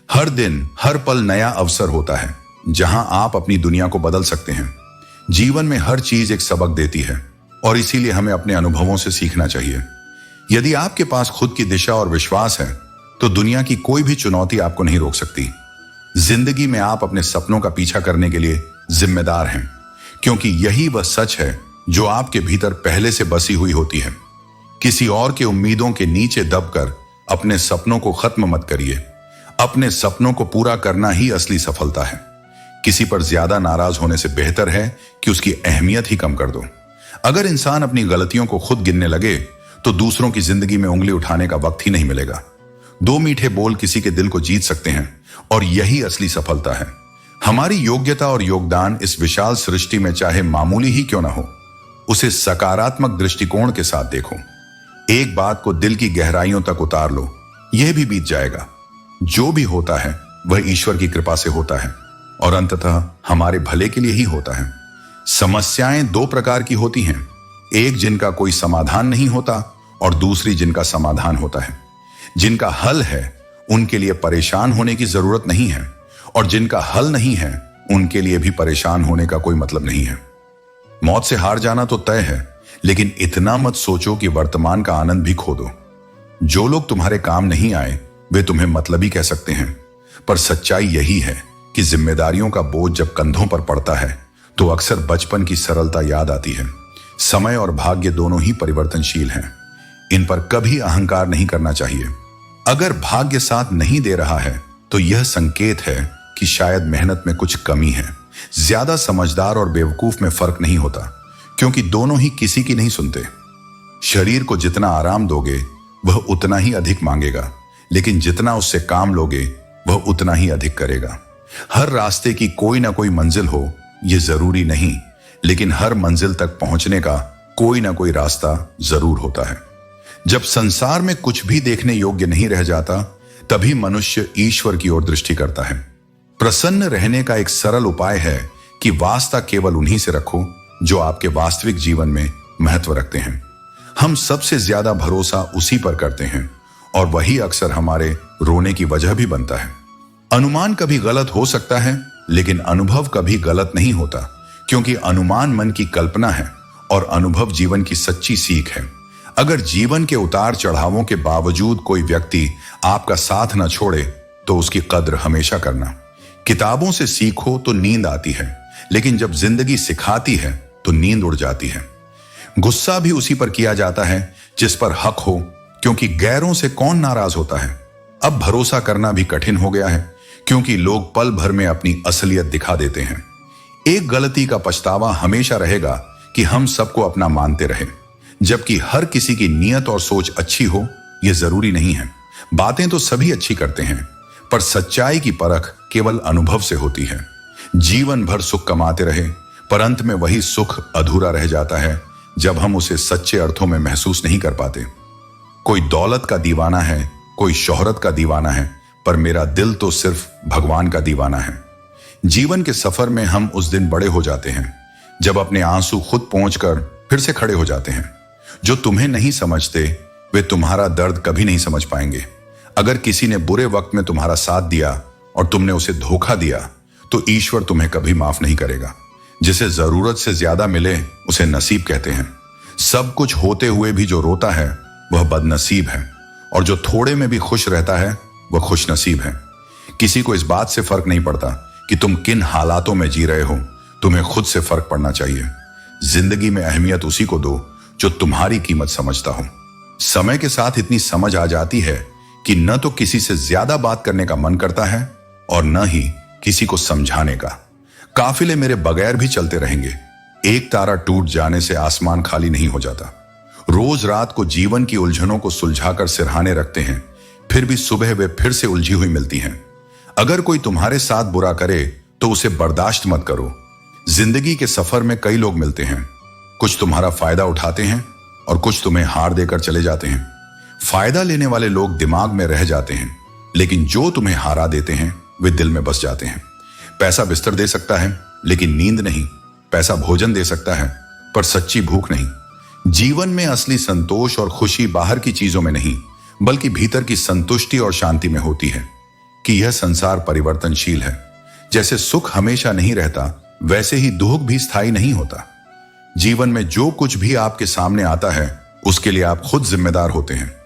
हर दिन हर पल नया अवसर होता है जहां आप अपनी दुनिया को बदल सकते हैं। जीवन में हर चीज एक सबक देती है और इसीलिए हमें अपने अनुभवों से सीखना चाहिए। यदि आपके पास खुद की दिशा और विश्वास है तो दुनिया की कोई भी चुनौती आपको नहीं रोक सकती। जिंदगी में आप अपने सपनों का पीछा करने के लिए जिम्मेदार हैं, क्योंकि यही वह सच है जो आपके भीतर पहले से बसी हुई होती है। किसी और के उम्मीदों के नीचे दबकर अपने सपनों को खत्म मत करिए। अपने सपनों को पूरा करना ही असली सफलता है। किसी पर ज्यादा नाराज होने से बेहतर है कि उसकी अहमियत ही कम कर दो। अगर इंसान अपनी गलतियों को खुद गिनने लगे तो दूसरों की जिंदगी में उंगली उठाने का वक्त ही नहीं मिलेगा। 2 मीठे बोल किसी के दिल को जीत सकते हैं और यही असली सफलता है। हमारी योग्यता और योगदान इस विशाल सृष्टि में चाहे मामूली ही क्यों ना हो, उसे सकारात्मक दृष्टिकोण के साथ देखो। एक बात को दिल की गहराइयों तक उतार लो, यह भी बीत जाएगा। जो भी होता है वह ईश्वर की कृपा से होता है और अंततः हमारे भले के लिए ही होता है। समस्याएं 2 प्रकार की होती हैं, एक जिनका कोई समाधान नहीं होता और दूसरी जिनका समाधान होता है। जिनका हल है उनके लिए परेशान होने की जरूरत नहीं है और जिनका हल नहीं है उनके लिए भी परेशान होने का कोई मतलब नहीं है। मौत से हार जाना तो तय है, लेकिन इतना मत सोचो कि वर्तमान का आनंद भी खो दो। जो लोग तुम्हारे काम नहीं आए वे तुम्हें मतलबी कह सकते हैं, पर सच्चाई यही है कि जिम्मेदारियों का बोझ जब कंधों पर पड़ता है तो अक्सर बचपन की सरलता याद आती है। समय और भाग्य दोनों ही परिवर्तनशील हैं, इन पर कभी अहंकार नहीं करना चाहिए। अगर भाग्य साथ नहीं दे रहा है तो यह संकेत है कि शायद मेहनत में कुछ कमी है। ज्यादा समझदार और बेवकूफ में फर्क नहीं होता, क्योंकि दोनों ही किसी की नहीं सुनते। शरीर को जितना आराम दोगे वह उतना ही अधिक मांगेगा, लेकिन जितना उससे काम लोगे वह उतना ही अधिक करेगा। हर रास्ते की कोई ना कोई मंजिल हो यह जरूरी नहीं, लेकिन हर मंजिल तक पहुंचने का कोई ना कोई रास्ता जरूर होता है। जब संसार में कुछ भी देखने योग्य नहीं रह जाता, तभी मनुष्य ईश्वर की ओर दृष्टि करता है। प्रसन्न रहने का एक सरल उपाय है कि वास्ता केवल उन्हीं से रखो जो आपके वास्तविक जीवन में महत्व रखते हैं। हम सबसे ज्यादा भरोसा उसी पर करते हैं और वही अक्सर हमारे रोने की वजह भी बनता है। अनुमान कभी गलत हो सकता है, लेकिन अनुभव कभी गलत नहीं होता, क्योंकि अनुमान मन की कल्पना है और अनुभव जीवन की सच्ची सीख है। अगर जीवन के उतार चढ़ावों के बावजूद कोई व्यक्ति आपका साथ न छोड़े तो उसकी कद्र हमेशा करना। किताबों से सीखो तो नींद आती है, लेकिन जब जिंदगी सिखाती है तो नींद उड़ जाती है। गुस्सा भी उसी पर किया जाता है जिस पर हक हो, क्योंकि गैरों से कौन नाराज होता है। अब भरोसा करना भी कठिन हो गया है, क्योंकि लोग पल भर में अपनी असलियत दिखा देते हैं। एक गलती का पछतावा हमेशा रहेगा कि हम सबको अपना मानते रहे, जबकि हर किसी की नीयत और सोच अच्छी हो यह जरूरी नहीं है। बातें तो सभी अच्छी करते हैं, पर सच्चाई की परख केवल अनुभव से होती है। जीवन भर सुख कमाते रहे, पर अंत में वही सुख अधूरा रह जाता है जब हम उसे सच्चे अर्थों में महसूस नहीं कर पाते। कोई दौलत का दीवाना है, कोई शोहरत का दीवाना है, पर मेरा दिल तो सिर्फ भगवान का दीवाना है। जीवन के सफर में हम उस दिन बड़े हो जाते हैं जब अपने आंसू खुद पहुंचकर फिर से खड़े हो जाते हैं। जो तुम्हें नहीं समझते वे तुम्हारा दर्द कभी नहीं समझ पाएंगे। अगर किसी ने बुरे वक्त में तुम्हारा साथ दिया और तुमने उसे धोखा दिया तो ईश्वर तुम्हें कभी माफ नहीं करेगा। जिसे जरूरत से ज्यादा मिले उसे नसीब कहते हैं। सब कुछ होते हुए भी जो रोता है वह बदनसीब है, और जो थोड़े में भी खुश रहता है वह खुश नसीब है। किसी को इस बात से फर्क नहीं पड़ता कि तुम किन हालातों में जी रहे हो, तुम्हें खुद से फर्क पड़ना चाहिए। जिंदगी में अहमियत उसी को दो जो तुम्हारी कीमत समझता हो। समय के साथ इतनी समझ आ जाती है कि न तो किसी से ज्यादा बात करने का मन करता है और न ही किसी को समझाने का। काफिले मेरे बगैर भी चलते रहेंगे। एक तारा टूट जाने से आसमान खाली नहीं हो जाता। रोज रात को जीवन की उलझनों को सुलझाकर सिरहाने रखते हैं, फिर भी सुबह वे फिर से उलझी हुई मिलती हैं। अगर कोई तुम्हारे साथ बुरा करे तो उसे बर्दाश्त मत करो। जिंदगी के सफर में कई लोग मिलते हैं, कुछ तुम्हारा फायदा उठाते हैं और कुछ तुम्हें हार देकर चले जाते हैं। फायदा लेने वाले लोग दिमाग में रह जाते हैं, लेकिन जो तुम्हें हारा देते हैं वे दिल में बस जाते हैं। पैसा बिस्तर दे सकता है, लेकिन नींद नहीं। पैसा भोजन दे सकता है, पर सच्ची भूख नहीं। जीवन में असली संतोष और खुशी बाहर की चीजों में नहीं, बल्कि भीतर की संतुष्टि और शांति में होती है कि यह संसार परिवर्तनशील है। जैसे सुख हमेशा नहीं रहता, वैसे ही दुख भी स्थायी नहीं होता। जीवन में जो कुछ भी आपके सामने आता है, उसके लिए आप खुद जिम्मेदार होते हैं।